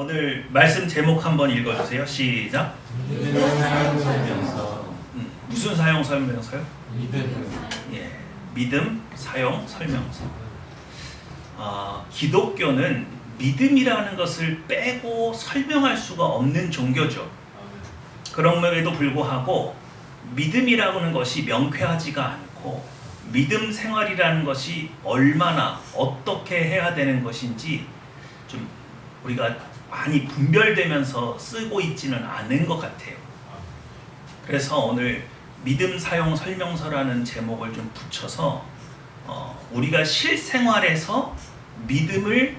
오늘 말씀 제목 한번 읽어주세요. 시작. 믿음 사용 설명서. 무슨 사용 설명서요? 믿음. 예, 믿음 사용 설명서. 기독교는 믿음이라는 것을 빼고 설명할 수가 없는 종교죠. 그럼에도 불구하고 믿음이라고 하는 것이 명쾌하지가 않고 믿음 생활이라는 것이 얼마나 어떻게 해야 되는 것인지 좀 우리가 많이 분별되면서 쓰고 있지는 않은 것 같아요. 그래서 오늘 믿음 사용 설명서라는 제목을 좀 붙여서 우리가 실생활에서 믿음을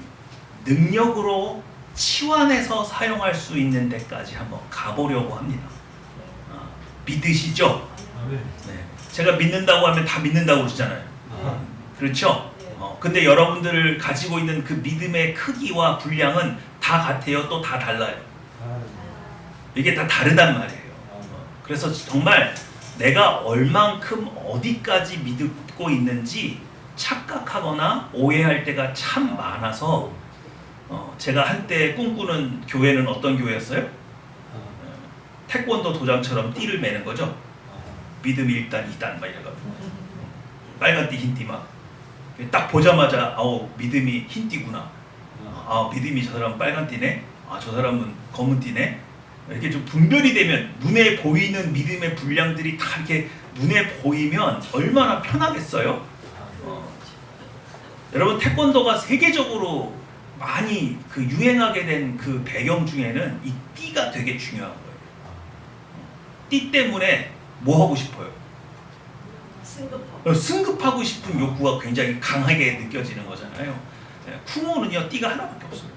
능력으로 치환해서 사용할 수 있는 데까지 한번 가보려고 합니다. 믿으시죠? 네. 제가 믿는다고 하면 다 믿는다고 그러잖아요. 그렇죠? 근데 여러분들 가지고 있는 그 믿음의 크기와 분량은 다 같아요? 또 다 달라요? 이게 다 다르단 말이에요. 그래서 정말 내가 얼만큼 어디까지 믿고 있는지 착각하거나 오해할 때가 참 많아서 제가 한때 꿈꾸는 교회는 어떤 교회였어요? 태권도 도장처럼 띠를 매는 거죠. 믿음 1단, 2단 막 이래가지고 빨간 띠, 흰 띠 막 딱 보자마자 믿음이 흰 띠구나. 믿음이 저 사람은 빨간 띠네. 저 사람은 검은 띠네. 이렇게 좀 분별이 되면 눈에 보이는 믿음의 분량들이 다 이렇게 눈에 보이면 얼마나 편하겠어요? 여러분 태권도가 세계적으로 많이 유행하게 된 그 배경 중에는 이 띠가 되게 중요한 거예요. 띠 때문에 뭐 하고 싶어요? 승급하고 싶은 욕구가 굉장히 강하게 느껴지는 거잖아요. 쿠모는요 띠가 하나밖에 없어요.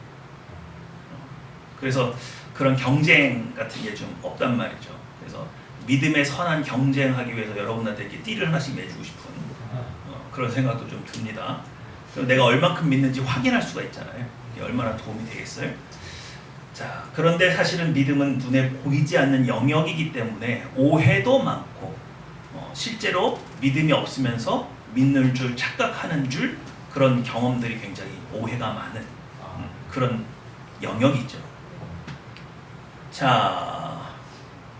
그래서 그런 경쟁 같은 게 좀 없단 말이죠. 그래서 믿음의 선한 경쟁하기 위해서 여러분한테 이렇게 띠를 하나씩 내주고 싶은 그런 생각도 좀 듭니다. 내가 얼만큼 믿는지 확인할 수가 있잖아요. 이게 얼마나 도움이 되겠어요? 자, 그런데 사실은 믿음은 눈에 보이지 않는 영역이기 때문에 오해도 많고 실제로 믿음이 없으면서 믿는 줄 착각하는 줄 그런 경험들이 굉장히 오해가 많은 그런 영역이죠. 자,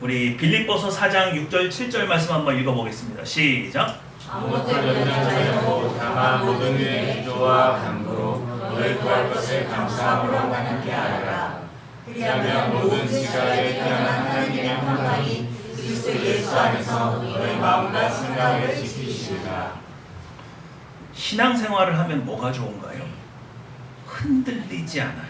우리 빌립보서 4장 6절 7절 말씀 한번 읽어보겠습니다. 시작. 아무것도 연연하지 말고 다만 모든 일에 기도와 간구로 너희 구할 것을 감사함으로 하나님께 아뢰라. 그리하면 모든 지각에 태어난 하나님의 평강이 그리스도 예수 안에서 너희 마음과 생각을 지키시리라. 신앙생활을 하면 뭐가 좋은가요? 흔들리지 않아요.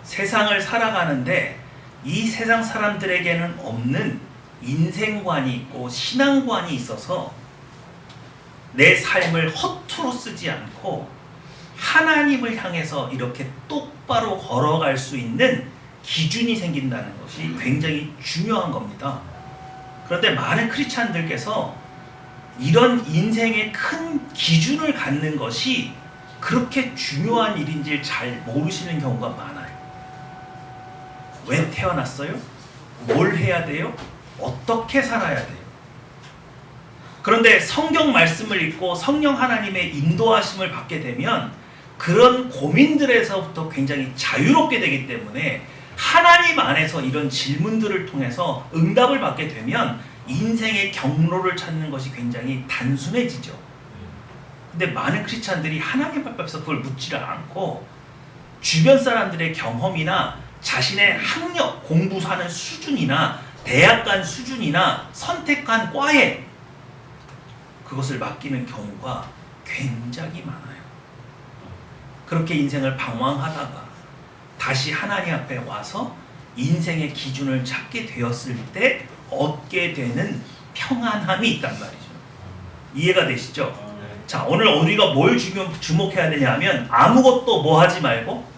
세상을 살아가는데 이 세상 사람들에게는 없는 인생관이 있고 신앙관이 있어서 내 삶을 허투루 쓰지 않고 하나님을 향해서 이렇게 똑바로 걸어갈 수 있는 기준이 생긴다는 것이 굉장히 중요한 겁니다. 그런데 많은 크리스찬들께서 이런 인생의 큰 기준을 갖는 것이 그렇게 중요한 일인지 잘 모르시는 경우가 많아요. 왜 태어났어요? 뭘 해야 돼요? 어떻게 살아야 돼요? 그런데 성경 말씀을 읽고 성령 하나님의 인도하심을 받게 되면 그런 고민들에서부터 굉장히 자유롭게 되기 때문에 하나님 안에서 이런 질문들을 통해서 응답을 받게 되면 인생의 경로를 찾는 것이 굉장히 단순해지죠. 근데 많은 크리스찬들이 하나님 앞에서 그걸 묻지를 않고 주변 사람들의 경험이나 자신의 학력, 공부하는 수준이나 대학 간 수준이나 선택한 과에 그것을 맡기는 경우가 굉장히 많아요. 그렇게 인생을 방황하다가 다시 하나님 앞에 와서 인생의 기준을 찾게 되었을 때 얻게 되는 평안함이 있단 말이죠. 이해가 되시죠? 자, 오늘 우리가 뭘 주목해야 되냐면 아무것도 뭐 하지 말고?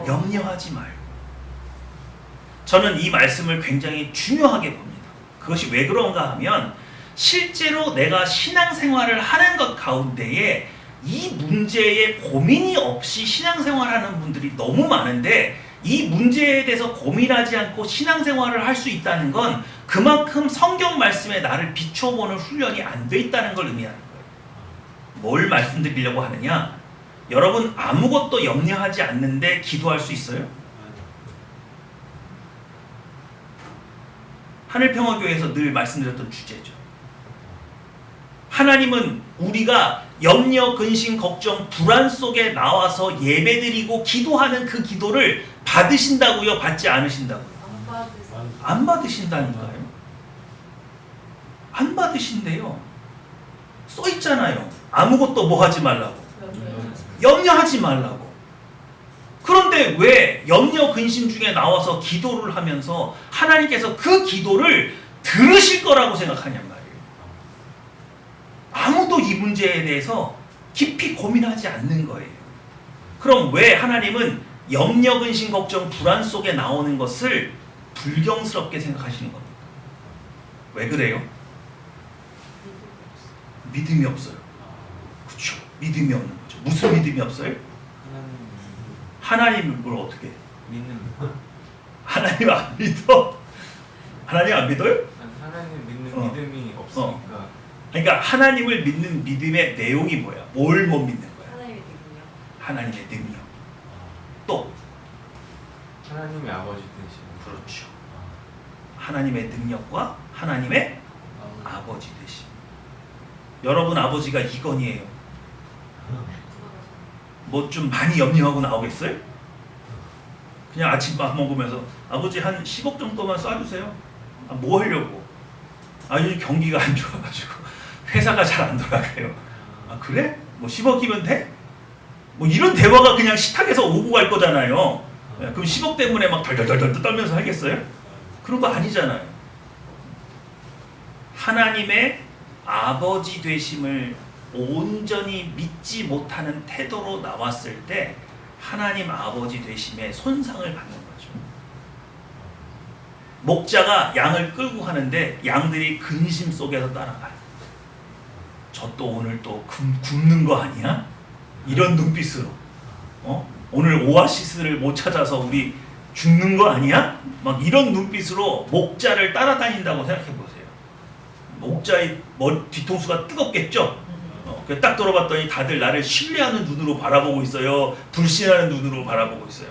염려하지 말고. 저는 이 말씀을 굉장히 중요하게 봅니다. 그것이 왜 그런가 하면 실제로 내가 신앙생활을 하는 것 가운데에 이 문제에 고민이 없이 신앙생활하는 분들이 너무 많은데 이 문제에 대해서 고민하지 않고 신앙생활을 할 수 있다는 건 그만큼 성경 말씀에 나를 비춰보는 훈련이 안 돼 있다는 걸 의미하는 거예요. 뭘 말씀드리려고 하느냐? 여러분 아무것도 염려하지 않는데 기도할 수 있어요? 하늘평화교회에서 늘 말씀드렸던 주제죠. 하나님은 우리가 염려, 근심, 걱정, 불안 속에 나와서 예배드리고 기도하는 그 기도를 받으신다고요? 받지 않으신다고요? 안 받으신다니까요. 안 받으신대요. 써 있잖아요. 아무것도 뭐 하지 말라고. 염려하지 말라고. 그런데 왜 염려 근심 중에 나와서 기도를 하면서 하나님께서 그 기도를 들으실 거라고 생각하냔 말이에요. 아무도 이 문제에 대해서 깊이 고민하지 않는 거예요. 그럼 왜 하나님은 염려 근심 걱정 불안 속에 나오는 것을 불경스럽게 생각하시는 겁니까? 왜 그래요? 믿음이 없어요. 그렇죠. 믿음이 없는 거죠. 무슨 믿음이 없어요? 하나님을 어떻게? 믿는 하나님 안 믿어? 하나님 안 믿어요? 하나님 믿는 믿음이 없으니까. 그러니까 하나님을 믿는 믿음의 내용이 뭐야? 뭘 못 믿는 거야? 하나님의 능력. 하나님의 능력. 또 하나님의 아버지 되시는. 그렇죠. 하나님의 능력과 하나님의 아버지 되심. 여러분 아버지가 이건희예요. 뭐 좀 많이 염려하고 나오겠어요? 그냥 아침 밥 먹으면서 아버지 한 10억 정도만 쏴주세요. 뭐 하려고? 요즘 경기가 안 좋아가지고 회사가 잘 안 돌아가요. 그래? 뭐 10억이면 돼? 뭐 이런 대화가 그냥 식탁에서 오고 갈 거잖아요. 그럼 10억 때문에 막 덜덜덜덜 떨면서 하겠어요? 그런 거 아니잖아요. 하나님의 아버지 되심을 온전히 믿지 못하는 태도로 나왔을 때 하나님 아버지 되심에 손상을 받는 거죠. 목자가 양을 끌고 가는데 양들이 근심 속에서 따라가요. 저 또 오늘 또 굶는 거 아니야? 이런 눈빛으로 오늘 오아시스를 못 찾아서 우리 죽는 거 아니야? 막 이런 눈빛으로 목자를 따라다닌다고 생각해 보세요. 목자의 뒤통수가 뜨겁겠죠? 딱 돌아봤더니 다들 나를 신뢰하는 눈으로 바라보고 있어요. 불신하는 눈으로 바라보고 있어요.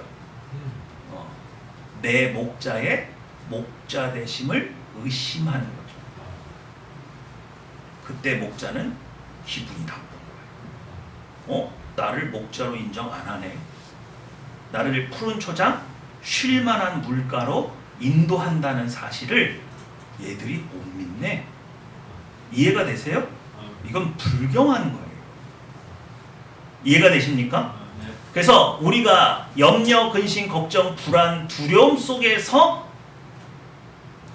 내 목자의 목자 되심을 의심하는 거죠. 그때 목자는 기분이 나쁜 거예요. 나를 목자로 인정 안 하네. 나를 푸른 초장 쉴 만한 물가로 인도한다는 사실을 얘들이 못 믿네. 이해가 되세요? 이건 불경한 거예요. 이해가 되십니까? 그래서 우리가 염려, 근심, 걱정, 불안, 두려움 속에서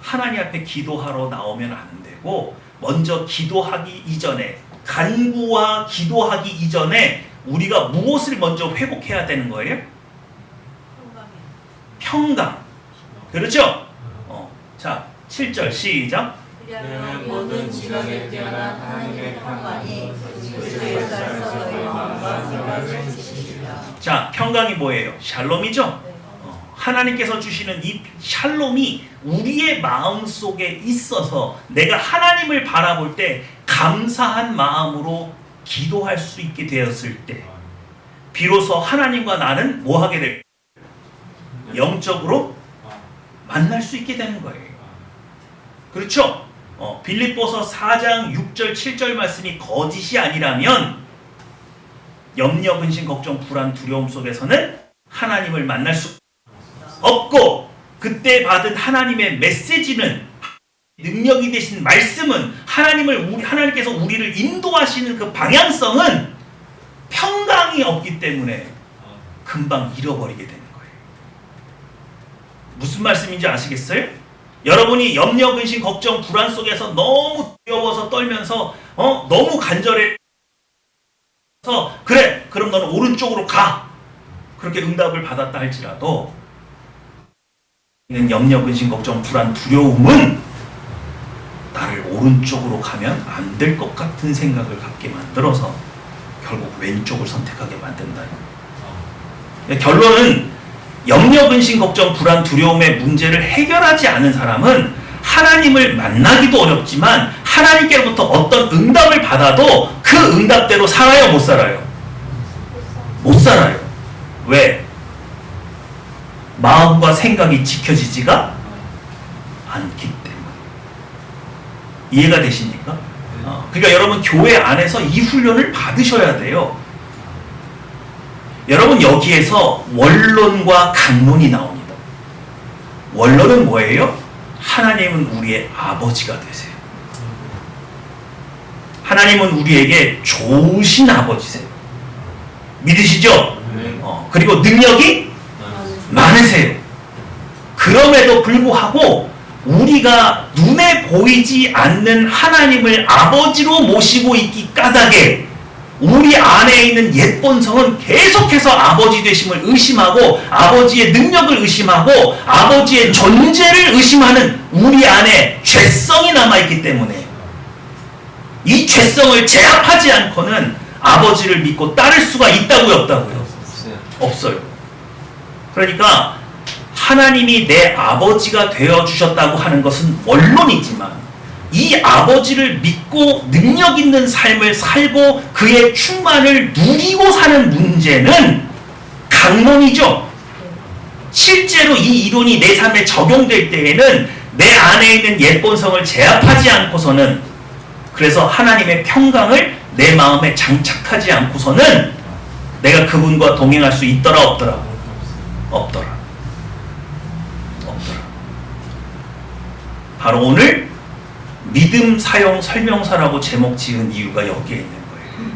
하나님 앞에 기도하러 나오면 안 되고 먼저 기도하기 이전에 간구와 기도하기 이전에 우리가 무엇을 먼저 회복해야 되는 거예요? 평강. 그렇죠? 자, 7절 시작. 그리하면 모든 지각에 뛰어난 하나님의 평강이 그리스도에서 너희 마음과 생각을 지키시리라. 자, 평강이 뭐예요? 샬롬이죠? 하나님께서 주시는 이 샬롬이 우리의 마음 속에 있어서 내가 하나님을 바라볼 때 감사한 마음으로 기도할 수 있게 되었을 때 비로소 하나님과 나는 뭐 하게 될까요? 영적으로 만날 수 있게 되는 거예요. 그렇죠? 빌립보서 4장 6절 7절 말씀이 거짓이 아니라면 염려, 근심, 걱정, 불안, 두려움 속에서는 하나님을 만날 수 없고 그때 하나님의 메시지는 능력이 되신 말씀은 하나님께서 우리를 인도하시는 그 방향성은 평강이 없기 때문에 금방 잃어버리게 되는 거예요. 무슨 말씀인지 아시겠어요? 여러분이 염려, 근심, 걱정, 불안 속에서 너무 두려워서 떨면서 너무 간절해서 그래 그럼 너는 오른쪽으로 가 그렇게 응답을 받았다 할지라도 염려, 근심, 걱정, 불안, 두려움은 나를 오른쪽으로 가면 안 될 것 같은 생각을 갖게 만들어서 결국 왼쪽을 선택하게 만든다. 결론은 염려, 근심, 걱정, 불안, 두려움의 문제를 해결하지 않은 사람은 하나님을 만나기도 어렵지만 하나님께로부터 어떤 응답을 받아도 그 응답대로 살아요, 못 살아요? 못 살아요. 왜? 마음과 생각이 지켜지지가 않기 때문에. 이해가 되십니까? 그러니까 여러분 교회 안에서 이 훈련을 받으셔야 돼요. 여러분 여기에서 원론과 강론이 나옵니다. 원론은 뭐예요? 하나님은 우리의 아버지가 되세요. 하나님은 우리에게 좋으신 아버지세요. 믿으시죠? 그리고 능력이 많으세요. 그럼에도 불구하고 우리가 눈에 보이지 않는 하나님을 아버지로 모시고 있기 까닭에 우리 안에 있는 옛 본성은 계속해서 아버지 되심을 의심하고 아버지의 능력을 의심하고 아버지의 존재를 의심하는 우리 안에 죄성이 남아있기 때문에 이 죄성을 제압하지 않고는 아버지를 믿고 따를 수가 있다고요, 없다고요? 없어요. 그러니까 하나님이 내 아버지가 되어주셨다고 하는 것은 원론이지만 이 아버지를 믿고 능력 있는 삶을 살고 그의 충만을 누리고 사는 문제는 강론이죠. 실제로 이 이론이 내 삶에 적용될 때에는 내 안에 있는 옛 본성을 제압하지 않고서는, 그래서 하나님의 평강을 내 마음에 장착하지 않고서는 내가 그분과 동행할 수 있더라 없더라? 없더라. 없더라. 바로 오늘 믿음 사용 설명서라고 제목 지은 이유가 여기에 있는 거예요.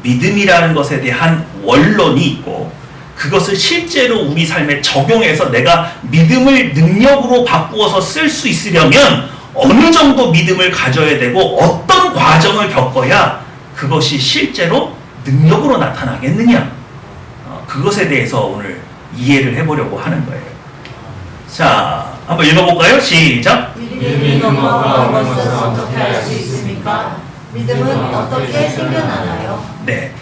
믿음이라는 것에 대한 원론이 있고 그것을 실제로 우리 삶에 적용해서 내가 믿음을 능력으로 바꾸어서 쓸 수 있으려면 어느 정도 믿음을 가져야 되고 어떤 과정을 겪어야 그것이 실제로 능력으로 나타나겠느냐, 그것에 대해서 오늘 이해를 해보려고 하는 거예요. 자, 한번 읽어볼까요? 시작. 믿음이 근거가 없는 것은 어떻게 할 수 있습니까? 믿음은 어떻게 생겨나나요? 네,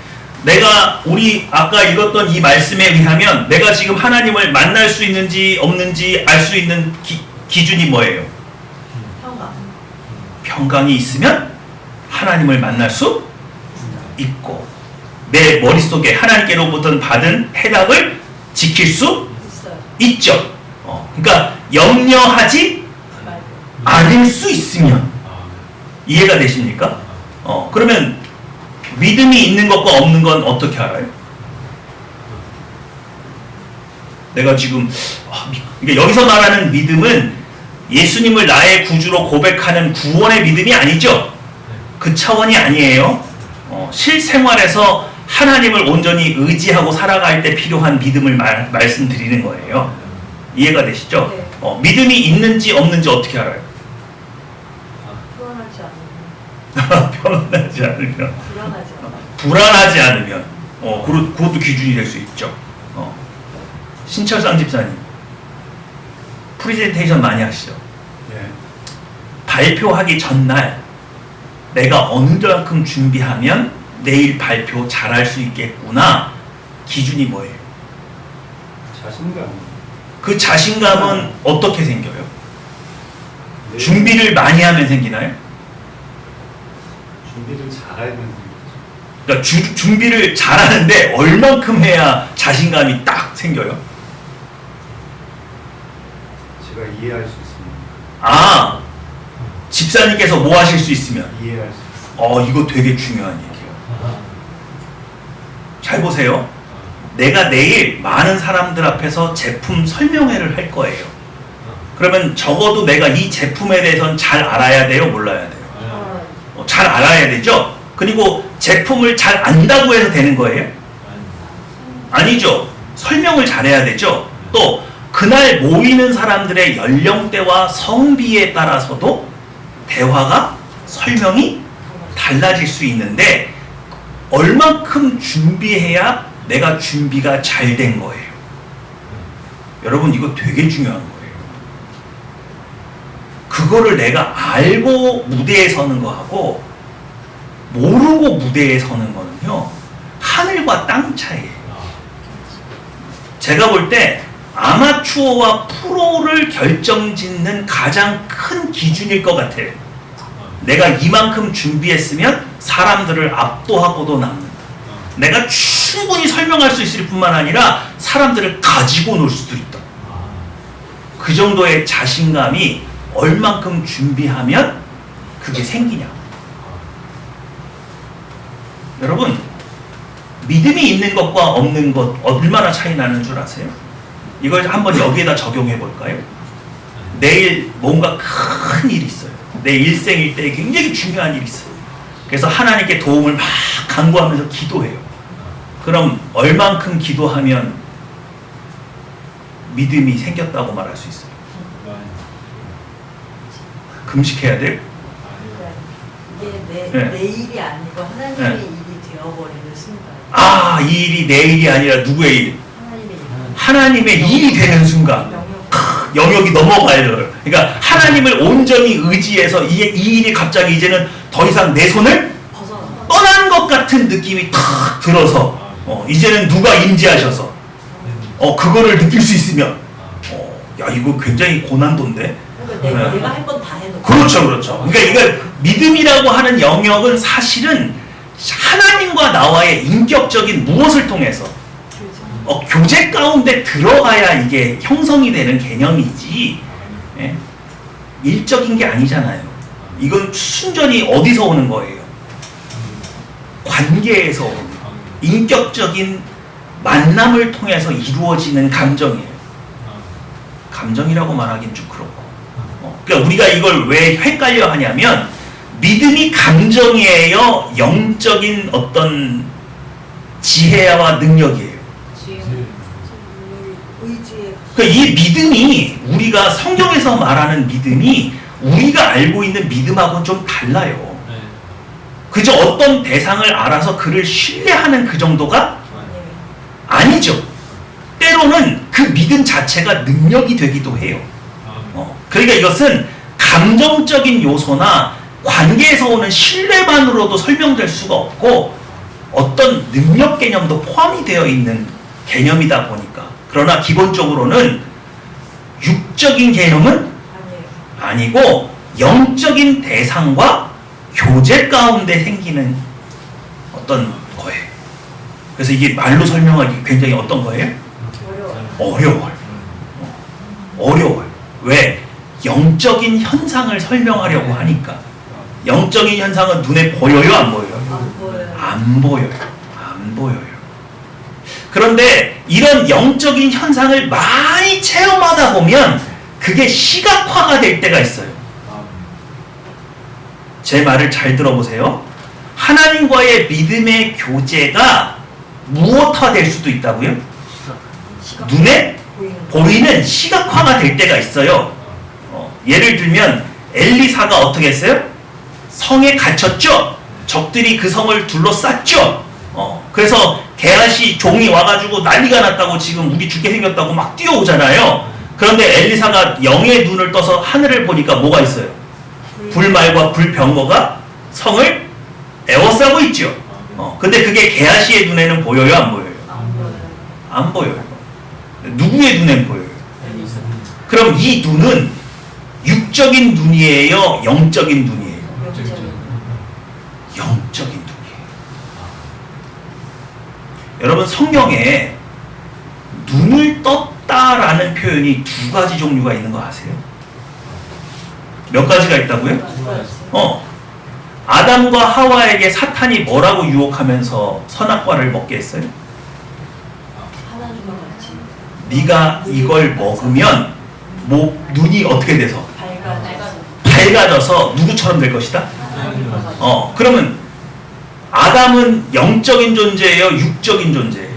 내가 우리 아까 읽었던 이 말씀에 의하면 내가 지금 하나님을 만날 수 있는지 없는지 알 수 있는 기준이 뭐예요? 평강. 평강이 있으면 하나님을 만날 수 있고 내 머릿속에 하나님께로부터 받은 해답을 지킬 수 있죠. 그러니까 염려하지 않을 수 있으면. 이해가 되십니까? 그러면 믿음이 있는 것과 없는 건 어떻게 알아요? 내가 지금 그러니까 여기서 말하는 믿음은 예수님을 나의 구주로 고백하는 구원의 믿음이 아니죠. 그 차원이 아니에요. 실생활에서 하나님을 온전히 의지하고 살아갈 때 필요한 믿음을 말씀드리는 거예요. 이해가 되시죠? 네. 믿음이 있는지 없는지 어떻게 알아요? 불안하지 않으면. 편안하지 않으면. 불안하지 않으면. 불안하지 않으면. 그것도 기준이 될 수 있죠. 신철상 집사님, 프레젠테이션 많이 하시죠? 네. 발표하기 전날 내가 어느 만큼 준비하면 내일 발표 잘할 수 있겠구나. 기준이 뭐예요? 자신감. 그 자신감은 어떻게 생겨요? 네. 준비를 많이 하면 생기나요? 준비를 잘하면 되죠. 그러니까 준비를 잘하는데 얼만큼 해야 자신감이 딱 생겨요? 제가 이해할 수 있습니다. 집사님께서 뭐 하실 수 있으면? 이해할 수 있습니다. 이거 되게 중요한 얘기예요. 잘 보세요. 내가 내일 많은 사람들 앞에서 제품 설명회를 할 거예요. 그러면 적어도 내가 이 제품에 대해서는 잘 알아야 돼요? 몰라야 돼요? 잘 알아야 되죠? 그리고 제품을 잘 안다고 해서 되는 거예요? 아니죠. 설명을 잘해야 되죠. 또 그날 모이는 사람들의 연령대와 성비에 따라서도 대화가 설명이 달라질 수 있는데 얼만큼 준비해야 내가 준비가 잘 된 거예요. 여러분 이거 되게 중요한 거예요. 그거를 내가 알고 무대에 서는 거하고 모르고 무대에 서는 거는요 하늘과 땅 차이예요. 제가 볼 때 아마추어와 프로를 결정짓는 가장 큰 기준일 것 같아요. 내가 이만큼 준비했으면 사람들을 압도하고도 남는다. 내가 충분히 설명할 수 있을 뿐만 아니라 사람들을 가지고 놀 수도 있다. 그 정도의 자신감이 얼만큼 준비하면 그게 생기냐. 여러분, 믿음이 있는 것과 없는 것 얼마나 차이 나는 줄 아세요? 이걸 한번 여기에다 적용해 볼까요? 내일 뭔가 큰 일이 있어요. 내 일생일대에 굉장히 중요한 일이 있어요. 그래서 하나님께 도움을 막 간구하면서 기도해요. 그럼 얼만큼 기도하면 믿음이 생겼다고 말할 수 있어요? 금식해야 돼요? 이게 네. 내 일이 아니고 하나님의 네. 일이 되어버리는 순간. 아, 이 일이 내 일이 아니라 누구의 일? 하나님의 일. 하나님의 일이 되는 순간 영역이 넘어가요. 그러니까 하나님을 온전히 의지해서 이 일이 갑자기 이제는 더 이상 내 손을 벗어나. 떠난 것 같은 느낌이 탁 들어서 이제는 누가 임재하셔서 그거를 느낄 수 있으면 야, 이거 굉장히 고난도인데. 그러니까 네. 내가 할 건 다 해놓고. 그렇죠. 그러니까 이걸 믿음이라고 하는 영역은 사실은 하나님과 나와의 인격적인 무엇을 통해서 교제 가운데 들어가야 이게 형성이 되는 개념이지, 예? 일적인 게 아니잖아요. 이건 순전히 어디서 오는 거예요? 관계에서 오는 인격적인 만남을 통해서 이루어지는 감정이에요. 감정이라고 말하긴 좀 그렇고. 그러니까 우리가 이걸 왜 헷갈려 하냐면 믿음이 감정이에요? 영적인 어떤 지혜와 능력이에요? 의지에. 그러니까 이 믿음이 우리가 성경에서 말하는 믿음이 우리가 알고 있는 믿음하고는 좀 달라요. 그저 어떤 대상을 알아서 그를 신뢰하는 그 정도가 아니죠. 때로는 그 믿음 자체가 능력이 되기도 해요. 그러니까 이것은 감정적인 요소나 관계에서 오는 신뢰만으로도 설명될 수가 없고 어떤 능력 개념도 포함이 되어 있는 개념이다 보니까. 그러나 기본적으로는 육적인 개념은 아니고 영적인 대상과 교제 가운데 생기는 어떤 거예요. 그래서 이게 말로 설명하기 굉장히 어떤 거예요? 어려워요. 왜? 영적인 현상을 설명하려고 하니까. 영적인 현상은 눈에 보여요, 안 보여요? 안 보여요. 그런데 이런 영적인 현상을 많이 체험하다 보면 그게 시각화가 될 때가 있어요. 제 말을 잘 들어보세요. 하나님과의 믿음의 교제가 무엇화될 수도 있다고요? 눈에 보이는 시각화가 될 때가 있어요. 예를 들면 엘리사가 어떻게 했어요? 성에 갇혔죠? 적들이 그 성을 둘러쌌죠? 그래서 게하시 종이 와가지고 난리가 났다고 지금 우리 죽게 생겼다고 막 뛰어오잖아요. 그런데 엘리사가 영의 눈을 떠서 하늘을 보니까 뭐가 있어요? 불말과 불병거가 성을 에워싸고 있죠. 근데 그게 게하시의 눈에는 보여요, 안 보여요? 안 보여요. 누구의 눈엔 보여요? 그럼 이 눈은 육적인 눈이에요? 영적인 눈이에요? 영적인 눈이에요. 여러분, 성경에 눈을 떴다라는 표현이 두 가지 종류가 있는 거 아세요? 몇 가지가 있다고요? 아담과 하와에게 사탄이 뭐라고 유혹하면서 선악과를 먹게 했어요? 하나님과 같이 네가 이걸 먹으면 눈이 어떻게 돼서? 밝아져서 밝아져서 누구처럼 될 것이다? 그러면 아담은 영적인 존재예요? 육적인 존재예요?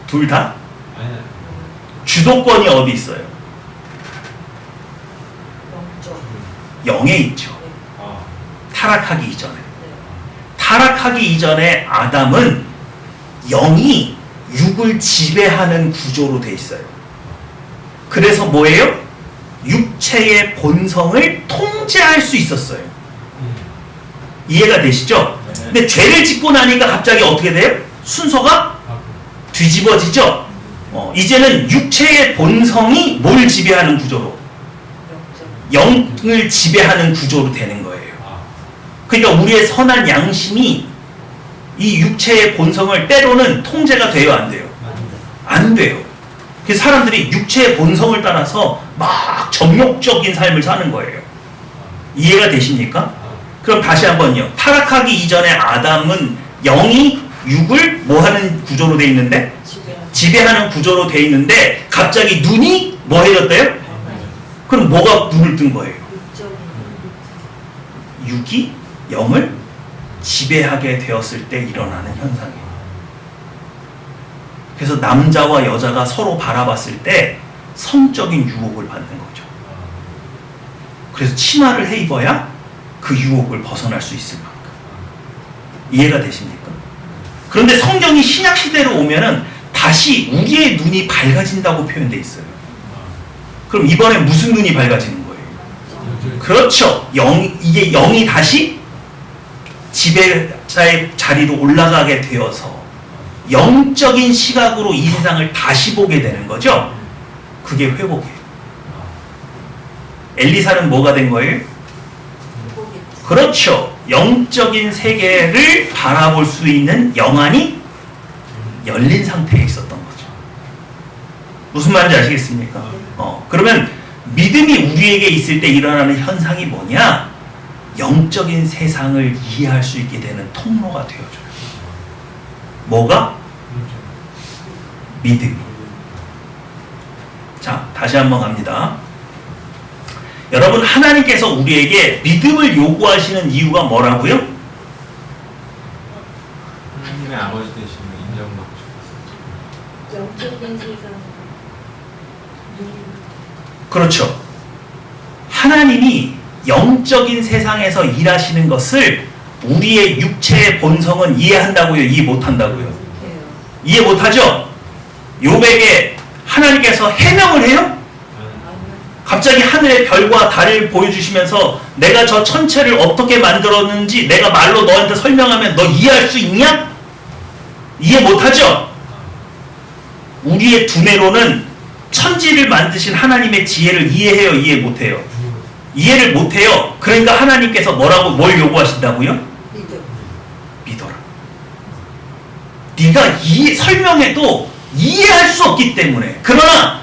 둘 다? 주도권이 어디 있어요? 영에 있죠. 타락하기 이전에. 타락하기 이전에 아담은 영이 육을 지배하는 구조로 돼 있어요. 그래서 뭐예요? 육체의 본성을 통제할 수 있었어요. 이해가 되시죠? 근데 죄를 짓고 나니까 갑자기 어떻게 돼요? 순서가 뒤집어지죠? 이제는 육체의 본성이 뭘 지배하는 구조로? 영을 지배하는 구조로 되는 거예요. 그러니까 우리의 선한 양심이 이 육체의 본성을 때로는 통제가 돼요, 안 돼요? 안 돼요. 그래서 사람들이 육체의 본성을 따라서 막 정욕적인 삶을 사는 거예요. 이해가 되십니까? 그럼 다시 한번요. 타락하기 이전에 아담은 영이 육을 뭐하는 구조로 돼 있는데? 지배하는 구조로 돼 있는데 갑자기 눈이 뭐 해졌대요? 그럼 뭐가 눈을 뜬 거예요? 육이 영을 지배하게 되었을 때 일어나는 현상이에요. 그래서 남자와 여자가 서로 바라봤을 때 성적인 유혹을 받는 거죠. 그래서 치마를 해 입어야 그 유혹을 벗어날 수 있을 만큼. 이해가 되십니까? 그런데 성경이 신약시대로 오면은 다시 우리의 눈이 밝아진다고 표현되어 있어요. 그럼 이번엔 무슨 눈이 밝아지는 거예요? 그렇죠. 이게 영이 다시 지배자의 자리로 올라가게 되어서 영적인 시각으로 이 세상을 다시 보게 되는 거죠. 그게 회복이에요. 엘리사는 뭐가 된 거예요? 그렇죠. 영적인 세계를 바라볼 수 있는 영안이 열린 상태에 있었던 거죠. 무슨 말인지 아시겠습니까? 그러면 믿음이 우리에게 있을 때 일어나는 현상이 뭐냐? 영적인 세상을 이해할 수 있게 되는 통로가 되어줘요. 뭐가? 믿음이. 자, 다시 한번 갑니다. 여러분, 하나님께서 우리에게 믿음을 요구하시는 이유가 뭐라고요? 하나님의 아버지 되심을 인정받고 싶어서. 영적인 세상. 그렇죠. 하나님이 영적인 세상에서 일하시는 것을 우리의 육체의 본성은 이해한다고요? 이해 못한다고요? 이해 못하죠? 욥에게 하나님께서 해명을 해요? 갑자기 하늘의 별과 달을 보여주시면서 내가 저 천체를 어떻게 만들었는지 내가 말로 너한테 설명하면 너 이해할 수 있냐? 이해 못하죠? 우리의 두뇌로는 천지를 만드신 하나님의 지혜를 이해해요? 이해 못해요? 이해를 못해요. 그러니까 하나님께서 뭘 요구하신다고요? 믿어라. 네가 설명해도 이해할 수 없기 때문에. 그러나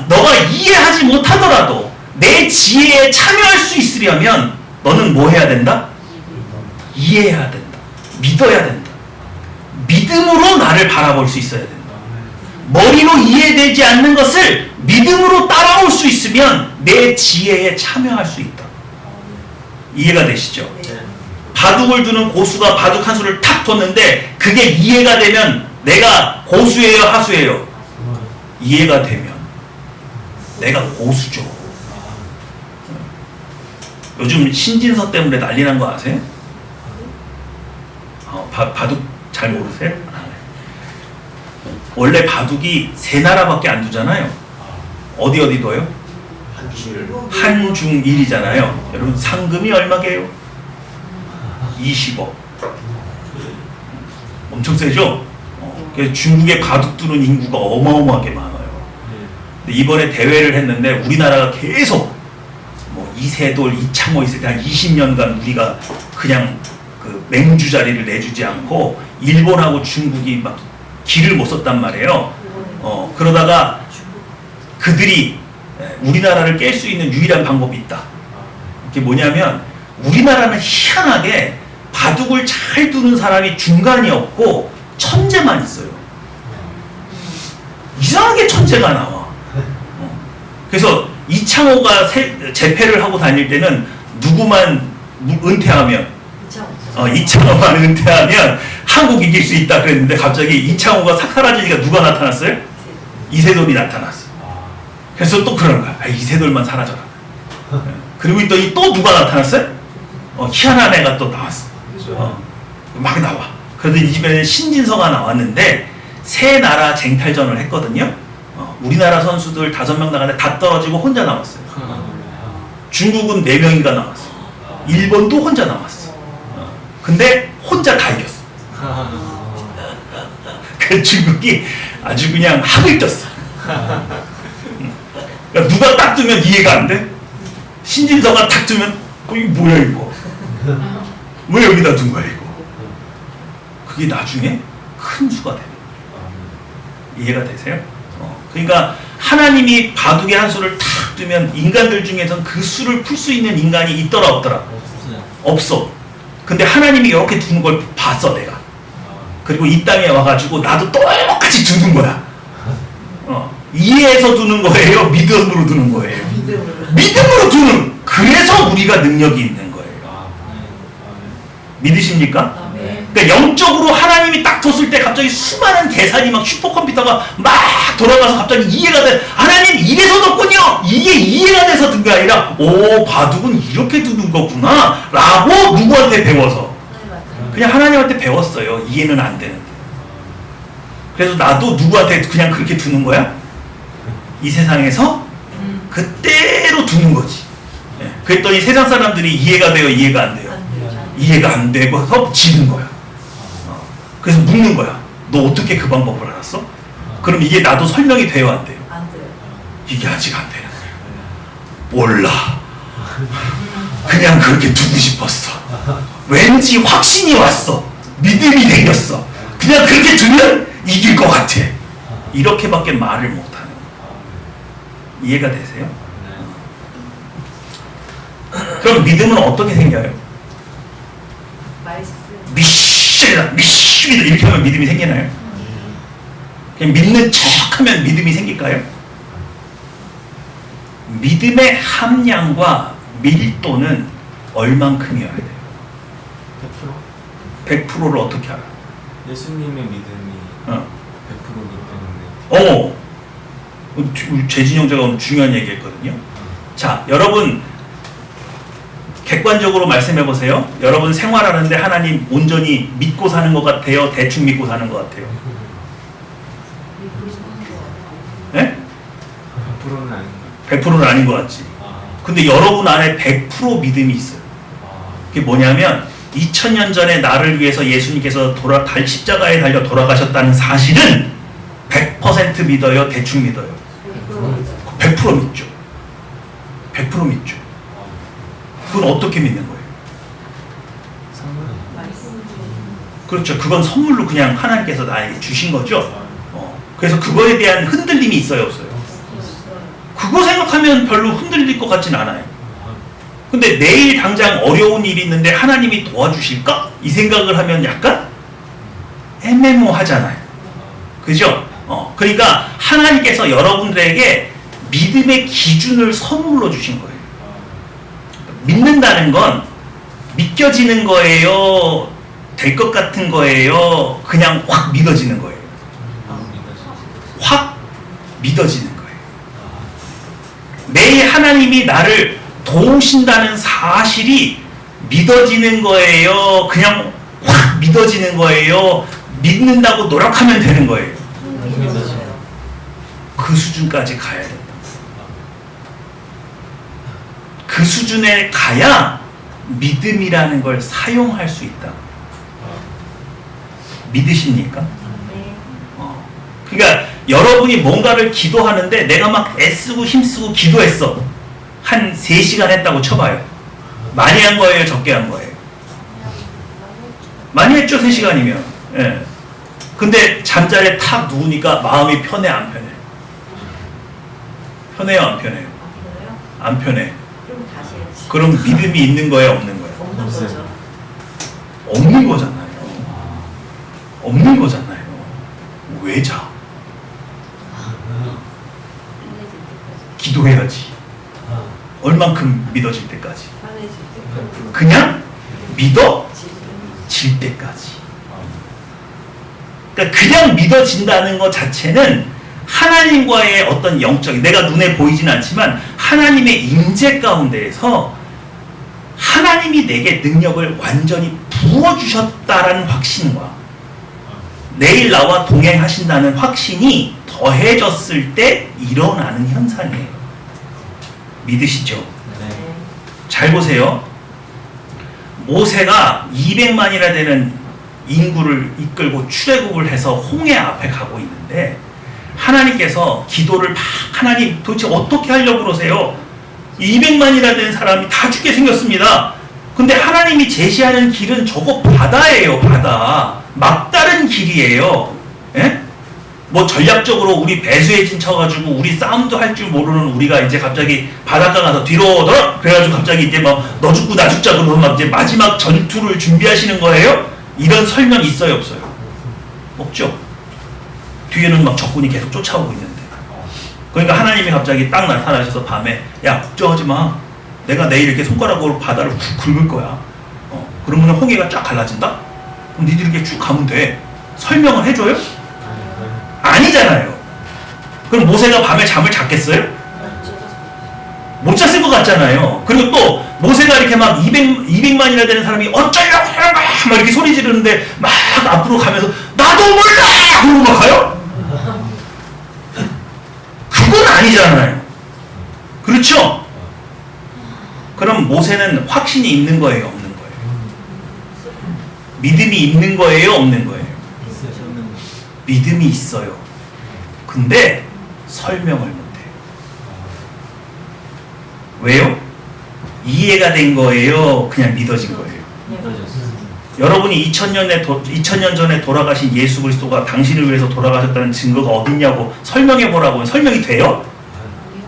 너가 이해하지 못하더라도 내 지혜에 참여할 수 있으려면 너는 뭐 해야 된다? 이해해야 된다. 믿어야 된다. 믿음으로 나를 바라볼 수 있어야 된다. 머리로 이해되지 않는 것을 믿음으로 따라올 수 있으면 내 지혜에 참여할 수 있다. 이해가 되시죠? 바둑을 두는 고수가 바둑 한 수를 탁 뒀는데 그게 이해가 되면 내가 고수예요, 하수예요? 이해가 되면 내가 고수죠. 요즘 신진서 때문에 난리 난 거 아세요? 바둑 잘 모르세요? 원래 바둑이 세 나라밖에 안 두잖아요. 어디 둬요? 한중일이잖아요. 여러분 상금이 얼마게요? 20억. 엄청 세죠? 그래서 중국의 바둑 두는 인구가 어마어마하게 많아요. 근데 이번에 대회를 했는데 우리나라가 계속 이세돌, 이창호 있을 때 한 20년간 우리가 그냥 그 맹주 자리를 내주지 않고 일본하고 중국이 막 길을 못 썼단 말이에요. 그러다가 그들이 우리나라를 깰 수 있는 유일한 방법이 있다. 그게 뭐냐면 우리나라는 희한하게 바둑을 잘 두는 사람이 중간이 없고 천재만 있어요. 이상하게 천재가 나와. 그래서 이창호가 재패를 하고 다닐 때는 누구만 은퇴하면 이창호만 은퇴하면 한국 이길 수 있다 그랬는데 갑자기 이창호가 싹 사라지니까 누가 나타났어요? 이세돌이 나타났어. 그래서 또 그러는 거야. 이세돌만 사라져라. 그리고 또 누가 나타났어요? 희한한 애가 또 나왔어. 막 나와. 그러더니 이번에 신진서가 나왔는데 세 나라 쟁탈전을 했거든요. 우리나라 선수들 5명 나가는데 다 떨어지고 혼자 남았어요. 중국은 4명인가 남았어요. 일본도 혼자 남았어. 근데 혼자 다 이겼어. 그 중국이 아주 그냥 학을 떴어. 그러니까 누가 딱 뜨면 이해가 안 돼? 신진서가 딱 뜨면 이게 뭐야 이거. 왜 여기다 둔 거야 이거? 그게 나중에 큰 수가 되는 거예요. 이해가 되세요? 그러니까 하나님이 바둑의 한 수를 탁 두면 인간들 중에선 그 수를 풀 수 있는 인간이 있더라 없더라? 없어. 근데 하나님이 이렇게 두는 걸 봤어 내가. 그리고 이 땅에 와가지고 나도 똑같이 두는 거야. 이해해서 두는 거예요? 믿음으로 두는 거예요? 믿음으로 두는. 그래서 우리가 능력이 있는 거예요. 믿으십니까? 그러니까 영적으로 하나님이 딱 뒀을 때 갑자기 수많은 계산이 막 슈퍼컴퓨터가 막 돌아가서 갑자기 이해가 돼. 하나님 이래서 뒀군요. 이게 이해가 돼서 든 게 아니라 오 바둑은 이렇게 두는 거구나 라고 누구한테 배워서 그냥 하나님한테 배웠어요. 이해는 안 되는데. 그래서 나도 누구한테 그냥 그렇게 두는 거야? 이 세상에서 그때로 두는 거지. 그랬더니 세상 사람들이 이해가 돼요? 이해가 안 돼요? 이해가 안 되고서 지는 거야. 그래서 묻는 거야. 너 어떻게 그 방법을 알았어? 그럼 이게 나도 설명이 돼요? 안 돼요? 안 돼요. 이게 아직 안 되는 거야. 몰라. 그냥 그렇게 두고 싶었어. 왠지 확신이 왔어. 믿음이 생겼어. 그냥 그렇게 두면 이길 것 같아. 이렇게밖에 말을 못하는 거야. 이해가 되세요? 그럼 믿음은 어떻게 생겨요? 말씀. 믿습니다 이렇게 하면 믿음이 생기나요? 그냥 믿는 척하면 믿음이 생길까요? 믿음의 함량과 밀도는 얼만큼이어야 돼요? 100%를 어떻게 알아? 예수님의 믿음이 100%이기 때문에. 재진영 제가 오늘 중요한 얘기 했거든요. 자, 여러분 객관적으로 말씀해 보세요. 여러분 생활하는데 하나님 온전히 믿고 사는 것 같아요? 대충 믿고 사는 것 같아요? 네? 100%는 아닌 것 100%는 아닌 것 같지. 근데 여러분 안에 100% 믿음이 있어요. 그게 뭐냐면 2000년 전에 나를 위해서 예수님께서 십자가에 달려 돌아가셨다는 사실은 100% 믿어요? 대충 믿어요? 100% 믿죠. 100% 믿죠. 그건 어떻게 믿는 거예요? 그렇죠. 그건 선물로 그냥 하나님께서 나에게 주신 거죠. 그래서 그거에 대한 흔들림이 있어요, 없어요? 그거 생각하면 별로 흔들릴 것 같진 않아요. 근데 내일 당장 어려운 일이 있는데 하나님이 도와주실까? 이 생각을 하면 약간 애매모하잖아요. 그죠? 그러니까 하나님께서 여러분들에게 믿음의 기준을 선물로 주신 거예요. 믿는다는 건 믿겨지는 거예요? 될 것 같은 거예요? 그냥 확 믿어지는 거예요? 확 믿어지는 거예요. 내일 하나님이 나를 도우신다는 사실이 믿어지는 거예요? 그냥 확 믿어지는 거예요? 믿는다고 노력하면 되는 거예요? 그 수준까지 가야 된다. 그 수준에 가야 믿음이라는 걸 사용할 수 있다. 믿으십니까? 그러니까 여러분이 뭔가를 기도하는데 내가 막 애쓰고 힘쓰고 기도했어. 한 3시간 했다고 쳐봐요. 많이 한 거예요? 적게 한 거예요? 많이 했죠, 3시간이면. 예. 근데 잠자리에 탁 누우니까 마음이 편해, 안 편해? 편해요, 안 편해요? 안 편해. 그럼 믿음이 있는 거예요, 없는 거예요? 없는 거죠. 없는 거잖아요. 없는 거잖아요. 왜 자? 기도해야지. 얼만큼 믿어질 때까지? 그냥 믿어질 때까지. 그러니까 그냥 믿어진다는 것 자체는 하나님과의 어떤 영적인, 내가 눈에 보이진 않지만 하나님의 임재 가운데에서 하나님이 내게 능력을 완전히 부어주셨다라는 확신과 내일 나와 동행하신다는 확신이 더해졌을 때 일어나는 현상이에요. 믿으시죠? 네. 잘 보세요. 모세가 200만이나 되는 인구를 이끌고 출애굽을 해서 홍해 앞에 가고 있는데 하나님께서 기도를 막 하나님 도대체 어떻게 하려고 그러세요? 200만이나 된 사람이 다 죽게 생겼습니다. 근데 하나님이 제시하는 길은 저거 바다예요, 바다. 막다른 길이에요. 예? 뭐 전략적으로 우리 배수해진 쳐가지고 우리 싸움도 할 줄 모르는 우리가 이제 갑자기 바닷가 가서 뒤로 돌아 그래가지고 갑자기 이제 뭐 너 죽고 나 죽자 그러면 막 이제 마지막 전투를 준비하시는 거예요? 이런 설명 있어요, 없어요? 없죠. 뒤에는 막 적군이 계속 쫓아오고 있는데. 그러니까 하나님이 갑자기 딱 나타나셔서 밤에 야 걱정하지 마. 내가 내일 이렇게 손가락으로 바다를 훅 긁을 거야. 그러면 홍해가 쫙 갈라진다? 그럼 니들 이렇게 쭉 가면 돼. 설명을 해줘요? 아니잖아요. 그럼 모세가 밤에 잠을 잤겠어요? 못 잤을 것 같잖아요. 그리고 또 모세가 이렇게 막 200만이나 되는 사람이 어쩌려고 하는 거야 막 이렇게 소리 지르는데 막 앞으로 가면서 나도 몰라! 그러고 막 가요? 그건 아니잖아요. 그렇죠? 그럼 모세는 확신이 있는 거예요, 없는 거예요? 믿음이 있는 거예요, 없는 거예요? 믿음이 있어요. 근데 설명을 못해요. 왜요? 이해가 된 거예요? 그냥 믿어진 거예요? 여러분이 2000년 전에 돌아가신 예수 그리스도가 당신을 위해서 돌아가셨다는 증거가 어딨냐고 설명해 보라고 하면 설명이 돼요?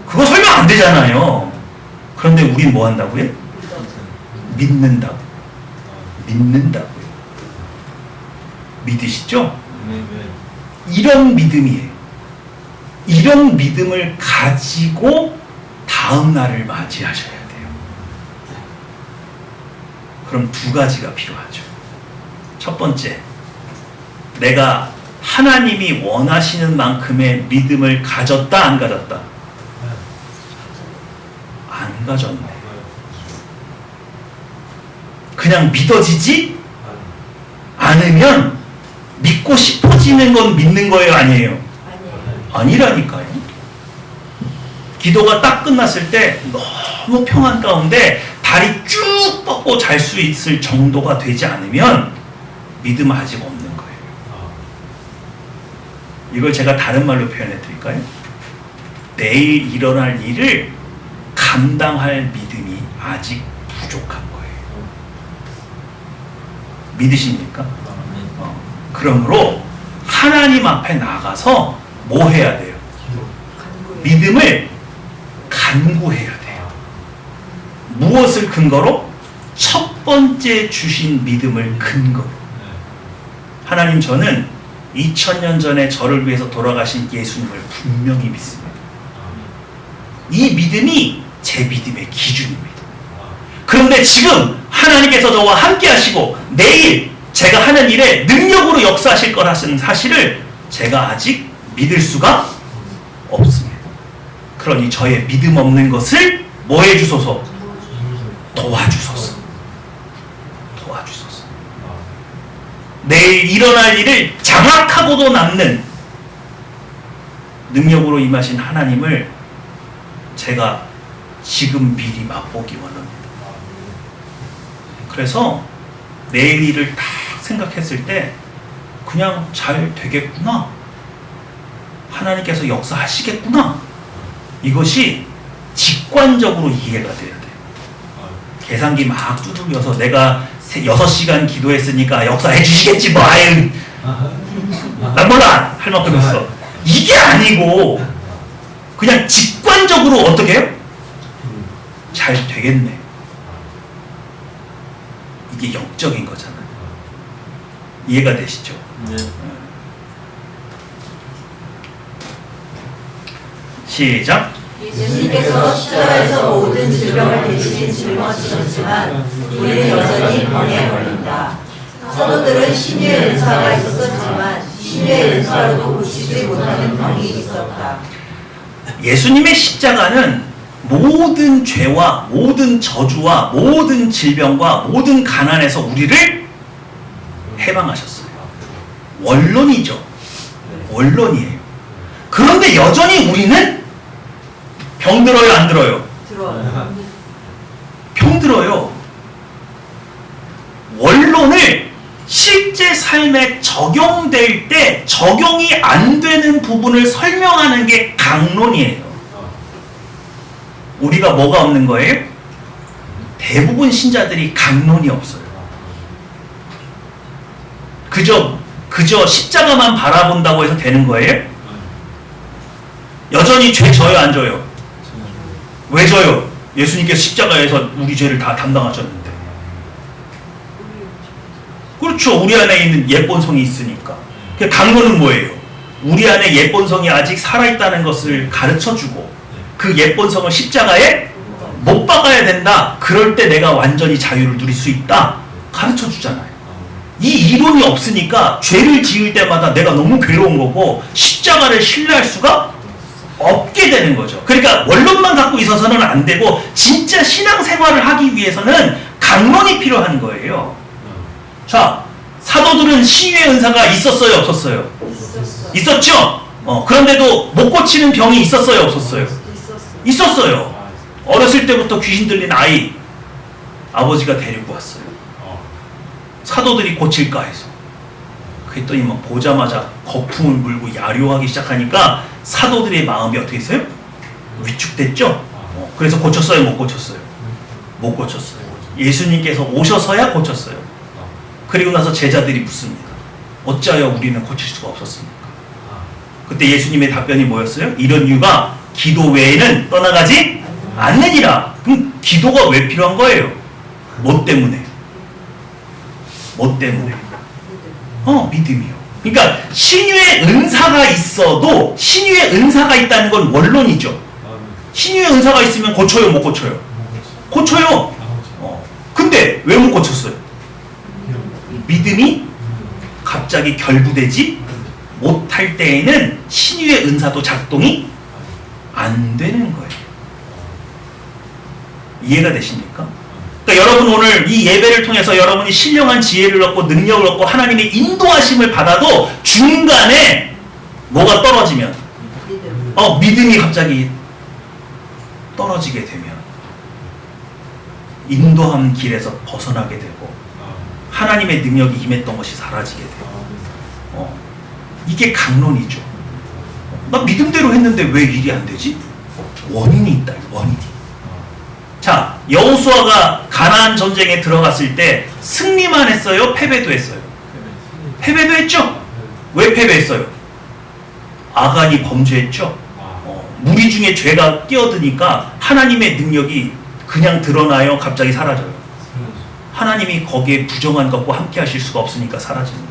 그거 설명 안 되잖아요. 그런데 우린 뭐 한다고요? 믿는다고. 믿는다고요. 믿으시죠? 이런 믿음이에요. 이런 믿음을 가지고 다음 날을 맞이하셔야 돼요. 그럼 두 가지가 필요하죠. 첫 번째, 내가 하나님이 원하시는 만큼의 믿음을 가졌다, 안 가졌다? 안 가졌네. 그냥 믿어지지 않으면 믿고 싶어지는 건 믿는 거예요, 아니에요? 아니라니까요. 기도가 딱 끝났을 때 너무 평안 가운데 다리 쭉 뻗고 잘 수 있을 정도가 되지 않으면 믿음은 아직 없는 거예요. 이걸 제가 다른 말로 표현해 드릴까요? 내일 일어날 일을 감당할 믿음이 아직 부족한 거예요. 믿으십니까? 그러므로 하나님 앞에 나가서 뭐 해야 돼요? 믿음을 간구해야 돼요. 무엇을 근거로? 첫 번째 주신 믿음을 근거로. 하나님, 저는 2000년 전에 저를 위해서 돌아가신 예수님을 분명히 믿습니다. 이 믿음이 제 믿음의 기준입니다. 그런데 지금 하나님께서 저와 함께 하시고 내일 제가 하는 일에 능력으로 역사하실 거라는 사실을 제가 아직 믿을 수가 없습니다. 그러니 저의 믿음 없는 것을 뭐 해주소서? 도와주소서. 도와주소서. 내일 일어날 일을 장악하고도 남는 능력으로 임하신 하나님을 제가 지금 미리 맛보기 원합니다. 그래서 내일 일을 딱 생각했을 때 그냥 잘 되겠구나. 하나님께서 역사하시겠구나. 이것이 직관적으로 이해가 돼야 돼요. 계산기 막 두들겨서 내가 6시간 기도했으니까 역사해 주시겠지 뭐. 아유, 난 몰라 할 만큼 했어. 이게 아니고 그냥 직관적으로 어떻게 해요? 잘 되겠네. 이게 영적인 거잖아요. 이해가 되시죠? 네. 시작. 예수님께서 십자가에서 모든 질병을 대신 짊어지셨지만 우리는 여전히 병에 걸린다. 사도들은 신유의 은사가 있었지만 신유의 은사로도 고치지 못하는 병이 있었다. 예수님의 십자가는 모든 죄와 모든 저주와 모든 질병과 모든 가난에서 우리를 해방하셨어요. 원론이죠. 원론이에요. 그런데 여전히 우리는 병 들어요, 안 들어요? 들어요. 병 들어요. 원론을 실제 삶에 적용될 때 적용이 안 되는 부분을 설명하는 게 강론이에요. 우리가 뭐가 없는 거예요? 대부분 신자들이 강론이 없어요. 그저 십자가만 바라본다고 해서 되는 거예요? 여전히 죄 져요, 안 져요? 왜 져요? 예수님께서 십자가에서 우리 죄를 다 담당하셨는데. 그렇죠. 우리 안에 있는 예본성이 있으니까. 강론은 뭐예요? 우리 안에 예본성이 아직 살아있다는 것을 가르쳐주고 그 예본성을 십자가에 못 박아야 된다. 그럴 때 내가 완전히 자유를 누릴 수 있다. 가르쳐주잖아요. 이 이론이 없으니까 죄를 지을 때마다 내가 너무 괴로운 거고 십자가를 신뢰할 수가 없게 되는 거죠. 그러니까 원론만 갖고 있어서는 안 되고 진짜 신앙생활을 하기 위해서는 강론이 필요한 거예요. 자, 사도들은 신유의 은사가 있었어요, 없었어요? 있었죠? 그런데도 못 고치는 병이 있었어요, 없었어요? 있었어요. 어렸을 때부터 귀신 들린 아이 아버지가 데리고 왔어요. 사도들이 고칠까 해서. 그랬더니 막 보자마자 거품을 물고 야료하기 시작하니까 사도들의 마음이 어떻게 했어요? 위축됐죠? 그래서 고쳤어요, 못 고쳤어요? 못 고쳤어요. 예수님께서 오셔서야 고쳤어요. 그리고 나서 제자들이 묻습니다. 어찌하여 우리는 고칠 수가 없었습니까? 그때 예수님의 답변이 뭐였어요? 이런 이유가 기도 외에는 떠나가지 않느니라. 그럼 기도가 왜 필요한 거예요? 뭐 때문에? 뭐 때문에? 믿음이요. 그러니까 신유의 은사가 있어도 신유의 은사가 있다는 건 원론이죠. 신유의 은사가 있으면 고쳐요, 못 고쳐요? 고쳐요. 근데 왜 못 고쳤어요? 믿음이 갑자기 결부되지 못할 때에는 신유의 은사도 작동이 안 되는 거예요. 이해가 되십니까? 그러니까 여러분 오늘 이 예배를 통해서 여러분이 신령한 지혜를 얻고 능력을 얻고 하나님의 인도하심을 받아도 중간에 뭐가 떨어지면 믿음이 갑자기 떨어지게 되면 인도한 길에서 벗어나게 되고 하나님의 능력이 임했던 것이 사라지게 돼요. 이게 강론이죠. 나 믿음대로 했는데 왜 일이 안 되지? 원인이 있다. 원인이. 자, 여호수아가 가나안 전쟁에 들어갔을 때 승리만 했어요? 패배도 했어요? 패배도 했죠? 왜 패배했어요? 아간이 범죄했죠? 무리 중에 죄가 끼어드니까 하나님의 능력이 그냥 드러나요? 갑자기 사라져요? 하나님이 거기에 부정한 것과 함께 하실 수가 없으니까 사라집니다.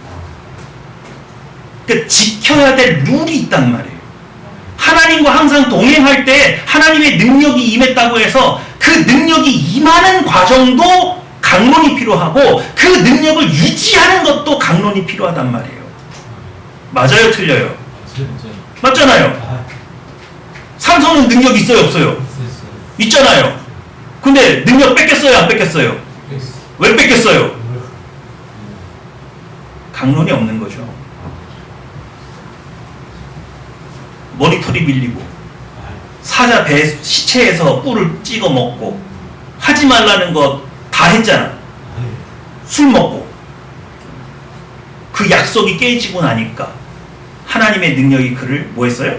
그러니까 지켜야 될 룰이 있단 말이에요. 하나님과 항상 동행할 때 하나님의 능력이 임했다고 해서 그 능력이 임하는 과정도 강론이 필요하고 그 능력을 유지하는 것도 강론이 필요하단 말이에요. 맞아요? 틀려요? 맞잖아요. 삼성은 능력 있어요? 없어요? 있잖아요. 근데 능력 뺏겼어요? 안 뺏겼어요? 왜 뺏겼어요? 강론이 없는 거죠. 머리털이 밀리고 사자 배 시체에서 꿀을 찍어 먹고 하지 말라는 거 다 했잖아. 술 먹고 그 약속이 깨지고 나니까 하나님의 능력이 그를 뭐 했어요?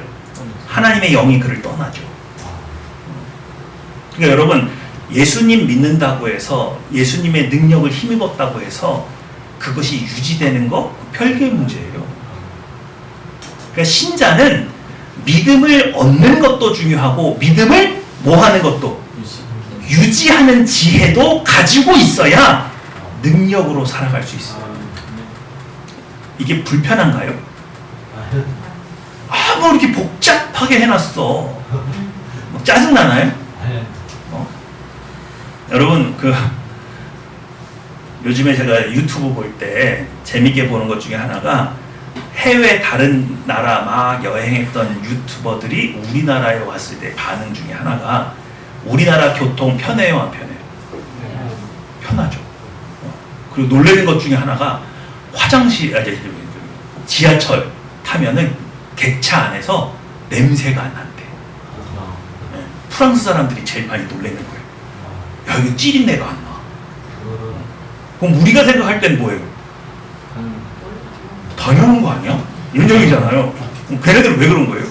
하나님의 영이 그를 떠나죠. 그러니까 여러분 예수님 믿는다고 해서 예수님의 능력을 힘입었다고 해서 그것이 유지되는 거 별개의 문제예요. 그러니까 신자는 믿음을 얻는 것도 중요하고 믿음을 뭐 하는 것도 유지하는 지혜도 가지고 있어야 능력으로 살아갈 수 있어요. 이게 불편한가요? 뭐 이렇게 복잡하게 해놨어. 짜증나나요? 여러분 요즘에 제가 유튜브 볼 때 재밌게 보는 것 중에 하나가 해외 다른 나라 막 여행했던 유튜버들이 우리나라에 왔을 때 반응 중에 하나가 우리나라 교통 편해요, 안 편해요? 편하죠. 그리고 놀라는 것 중에 하나가 지하철 타면은 객차 안에서 냄새가 안 난대. 프랑스 사람들이 제일 많이 놀라는 거예요. 야, 이거 찌린내가 안 나. 그럼 우리가 생각할 땐 뭐예요? 당연한 거 아니야? 인정이잖아요. 걔네들은 왜 그런 거예요?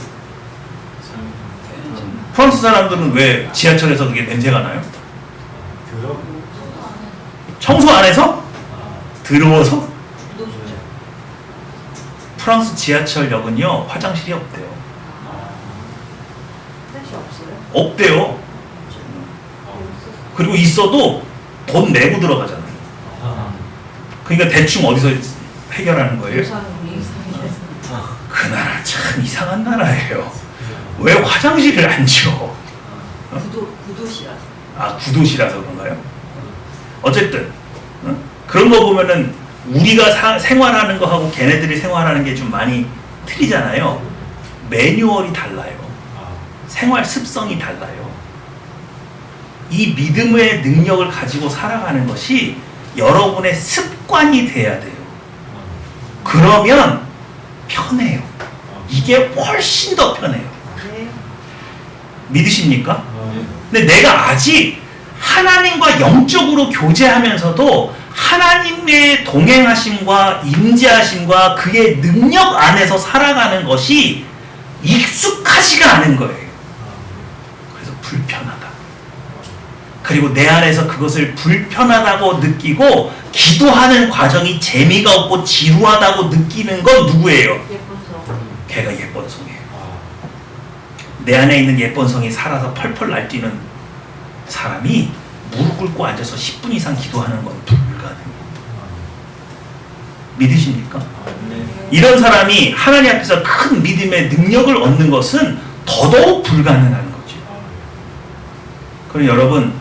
프랑스 사람들은 왜 지하철에서 그게 냄새가 나요? 청소 안 해서? 더러워서? 프랑스 지하철역은요 화장실이 없대요. 없대요. 그리고 있어도 돈 내고 들어가잖아요. 그러니까 대충 어디서 해결하는 거예요? 그 나라 참 이상한 나라예요. 왜 화장실을 안 지어? 구도시라서. 아, 구도시라서 그런가요? 어쨌든 그런 거 보면은 우리가 생활하는 거하고 걔네들이 생활하는 게 좀 많이 틀리잖아요. 매뉴얼이 달라요. 생활 습성이 달라요. 이 믿음의 능력을 가지고 살아가는 것이 여러분의 습관이 돼야 돼요. 그러면 편해요. 이게 훨씬 더 편해요. 믿으십니까? 근데 내가 아직 하나님과 영적으로 교제하면서도 하나님의 동행하심과 임재하심과 그의 능력 안에서 살아가는 것이 익숙하지가 않은 거예요. 그래서 불편하다. 그리고 내 안에서 그것을 불편하다고 느끼고 기도하는 과정이 재미가 없고 지루하다고 느끼는 건 누구예요? 걔가 예쁜 성이에요. 내 안에 있는 예쁜 성이 살아서 펄펄 날뛰는 사람이 무릎 꿇고 앉아서 10분 이상 기도하는 건 불가능해요. 믿으십니까? 이런 사람이 하나님 앞에서 큰 믿음의 능력을 얻는 것은 더더욱 불가능한 거죠. 그럼 여러분,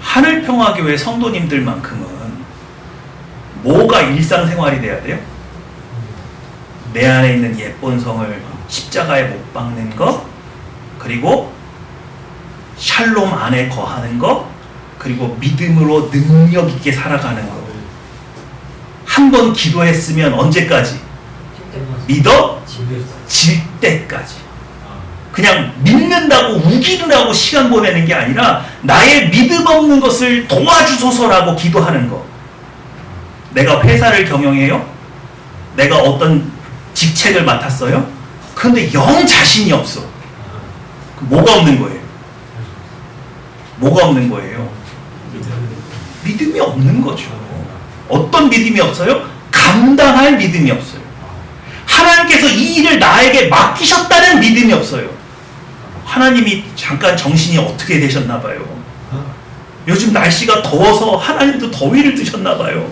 하늘평화교회 성도님들만큼은 뭐가 일상생활이 돼야 돼요? 내 안에 있는 예쁜 성을 십자가에 못 박는 것, 그리고 샬롬 안에 거하는 것, 그리고 믿음으로 능력 있게 살아가는 것. 한 번 기도했으면 언제까지? 믿어질 때까지. 그냥 믿는다고 우기느라고 시간 보내는 게 아니라 나의 믿음 없는 것을 도와주소서라고 기도하는 거. 내가 회사를 경영해요? 내가 어떤 직책을 맡았어요? 그런데 영 자신이 없어. 뭐가 없는 거예요? 뭐가 없는 거예요? 믿음이 없는 거죠. 어떤 믿음이 없어요? 감당할 믿음이 없어요. 하나님께서 이 일을 나에게 맡기셨다는 믿음이 없어요. 하나님이 잠깐 정신이 어떻게 되셨나 봐요. 요즘 날씨가 더워서 하나님도 더위를 드셨나 봐요.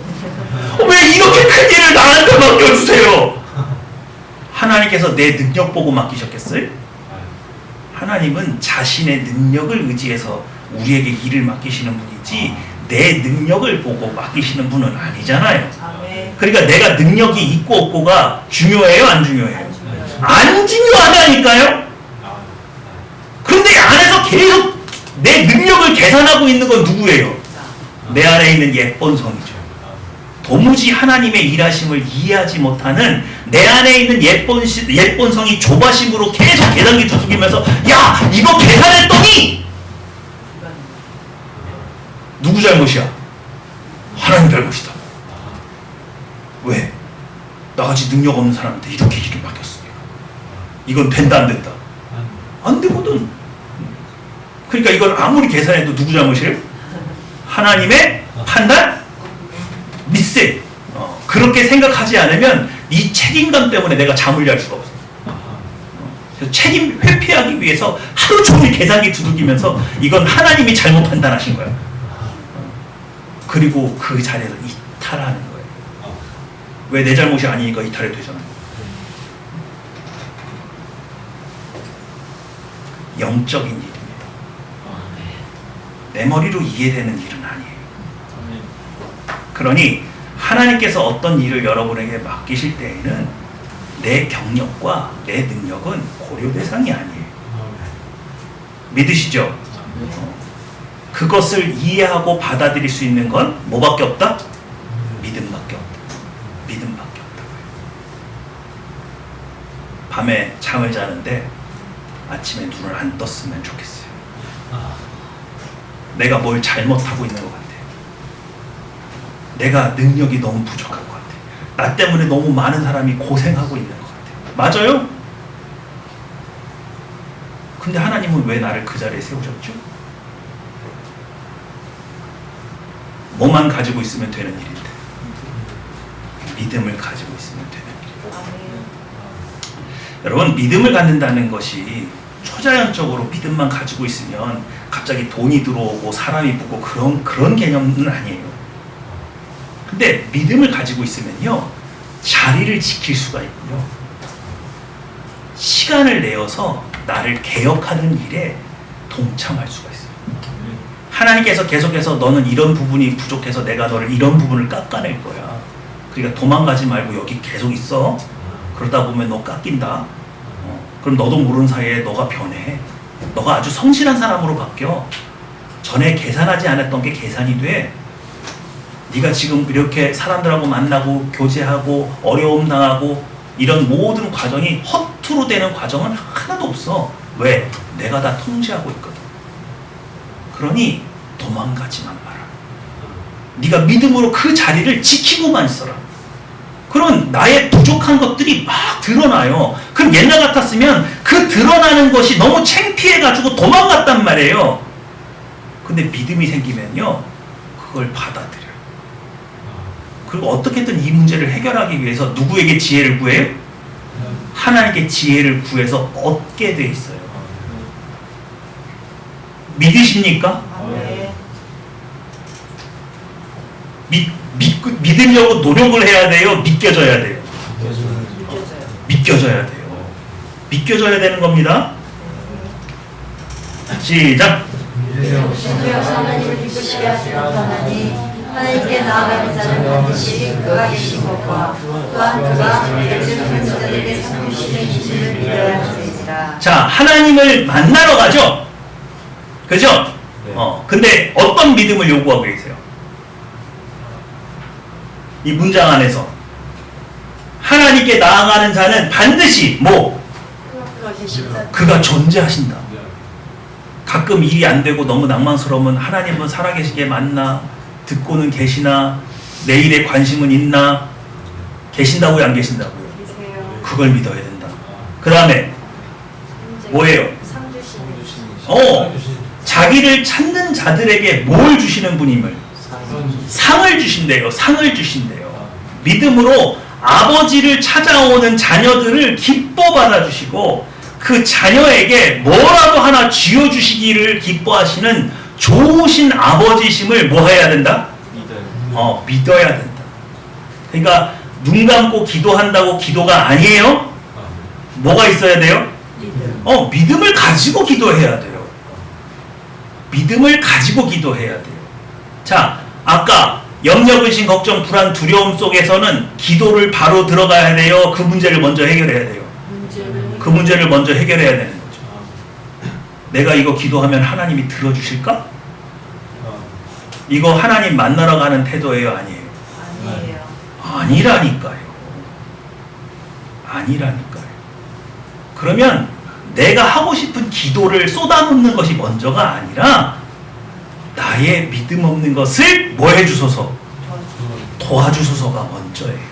왜 이렇게 큰 일을 나한테 맡겨주세요? 하나님께서 내 능력 보고 맡기셨겠어요? 하나님은 자신의 능력을 의지해서 우리에게 일을 맡기시는 분이지 내 능력을 보고 맡기시는 분은 아니잖아요. 그러니까 내가 능력이 있고 없고가 중요해요? 안 중요해요? 안 중요하다니까요? 그런데 안에서 계속 내 능력을 계산하고 있는 건 누구예요? 내 안에 있는 예쁜 성이죠. 도무지 하나님의 일하심을 이해하지 못하는 내 안에 있는 예쁜 성이 조바심으로 계속 계산기 두들기면서 야 이거 계산했더니 누구 잘못이야? 하나님 잘못이다. 왜? 나같이 능력 없는 사람한테 이렇게 일을 맡겼으니까. 이건 된다 안 된다? 안 되거든. 그러니까 이건 아무리 계산해도 누구 잘못이에요? 하나님의 판단? 미세. 그렇게 생각하지 않으면 이 책임감 때문에 내가 잠을 잘 수가 없어. 그래서 책임 회피하기 위해서 하루 종일 계산기 두들기면서 이건 하나님이 잘못 판단하신 거야. 그리고 그 자리에서 이탈하는 거예요. 왜 내 잘못이 아니니까 이탈이 되잖아요. 영적인 일입니다. 내 머리로 이해되는 일은 아니에요. 그러니 하나님께서 어떤 일을 여러분에게 맡기실 때에는 내 경력과 내 능력은 고려 대상이 아니에요. 믿으시죠? 그것을 이해하고 받아들일 수 있는 건 뭐밖에 없다? 믿음밖에 없다. 믿음밖에 없다. 밤에 잠을 자는데 아침에 눈을 안 떴으면 좋겠어요. 내가 뭘 잘못하고 있는 것 같아요. 내가 능력이 너무 부족한 것 같아요. 나 때문에 너무 많은 사람이 고생하고 있는 것 같아요. 맞아요? 근데 하나님은 왜 나를 그 자리에 세우셨죠? 뭐만 가지고 있으면 되는 일인데? 믿음을 가지고 있으면 되는 일. 여러분, 믿음을 갖는다는 것이 초자연적으로 믿음만 가지고 있으면 갑자기 돈이 들어오고 사람이 붙고 그런 개념은 아니에요. 근데 믿음을 가지고 있으면요, 자리를 지킬 수가 있고요, 시간을 내어서 나를 개혁하는 일에 동참할 수가 있어요. 하나님께서 계속해서 너는 이런 부분이 부족해서 내가 너를 이런 부분을 깎아낼 거야. 그러니까 도망가지 말고 여기 계속 있어. 그러다 보면 너 깎인다. 그럼 너도 모르는 사이에 너가 변해. 너가 아주 성실한 사람으로 바뀌어. 전에 계산하지 않았던 게 계산이 돼. 네가 지금 이렇게 사람들하고 만나고 교제하고 어려움 당하고 이런 모든 과정이 허투루 되는 과정은 하나도 없어. 왜? 내가 다 통제하고 있거든. 그러니 도망가지만 마라. 네가 믿음으로 그 자리를 지키고만 있어라. 그런 나의 부족한 것들이 막 드러나요. 그럼 옛날 같았으면 그 드러나는 것이 너무 창피해가지고 도망갔단 말이에요. 근데 믿음이 생기면요, 그걸 받아들여요. 그리고 어떻게든 이 문제를 해결하기 위해서 누구에게 지혜를 구해요? 하나님께 지혜를 구해서 얻게 돼 있어요. 믿으십니까? 네. 믿으려고 노력을 해야 돼요? 믿겨져야 돼요? 느껴져요. 믿겨져야 돼요. 믿겨져야 되는 겁니다. 시작. 주여 하나님을 기쁘시게 하시는 하나님, 하나님께 나아가는 자는 반드시 그가 계신 것과 또한 그가 요즘 자들에게 삼으시는 이심을 믿어야 하시리라. 자, 하나님을 만나러 가죠? 그죠? 근데 어떤 믿음을 요구하고 계세요? 이 문장 안에서 하나님께 나아가는 자는 반드시 뭐? 그가 계신다. 그가 존재하신다. 가끔 일이 안 되고 너무 낭만스러우면 하나님은 살아계시게 맞나? 듣고는 계시나? 내 일에 관심은 있나? 계신다고요, 안 계신다고요? 계세요. 그걸 믿어야 된다. 그 다음에 뭐예요? 상 주시는 자기를 찾는 자들에게 뭘 주시는 분임을? 상을 주신대요. 상을 주신대요. 믿음으로 아버지를 찾아오는 자녀들을 기뻐 받아주시고 그 자녀에게 뭐라도 하나 쥐어주시기를 기뻐하시는 좋으신 아버지심을 뭐 해야 된다? 믿어야 된다. 그러니까 눈 감고 기도한다고 기도가 아니에요. 뭐가 있어야 돼요? 믿음. 믿음을 가지고 기도해야 돼요. 믿음을 가지고 기도해야 돼요. 자, 아까 염려, 근심, 걱정, 불안, 두려움 속에서는 기도를 바로 들어가야 돼요. 그 문제를 먼저 해결해야 돼요. 그 문제를 먼저 해결해야 되는 거죠. 내가 이거 기도하면 하나님이 들어주실까? 이거 하나님 만나러 가는 태도예요, 아니에요? 아니에요. 아니라니까요. 아니라니까요. 그러면 내가 하고 싶은 기도를 쏟아놓는 것이 먼저가 아니라 나의 믿음 없는 것을 뭐 해주소서? 도와주소서가 먼저예요.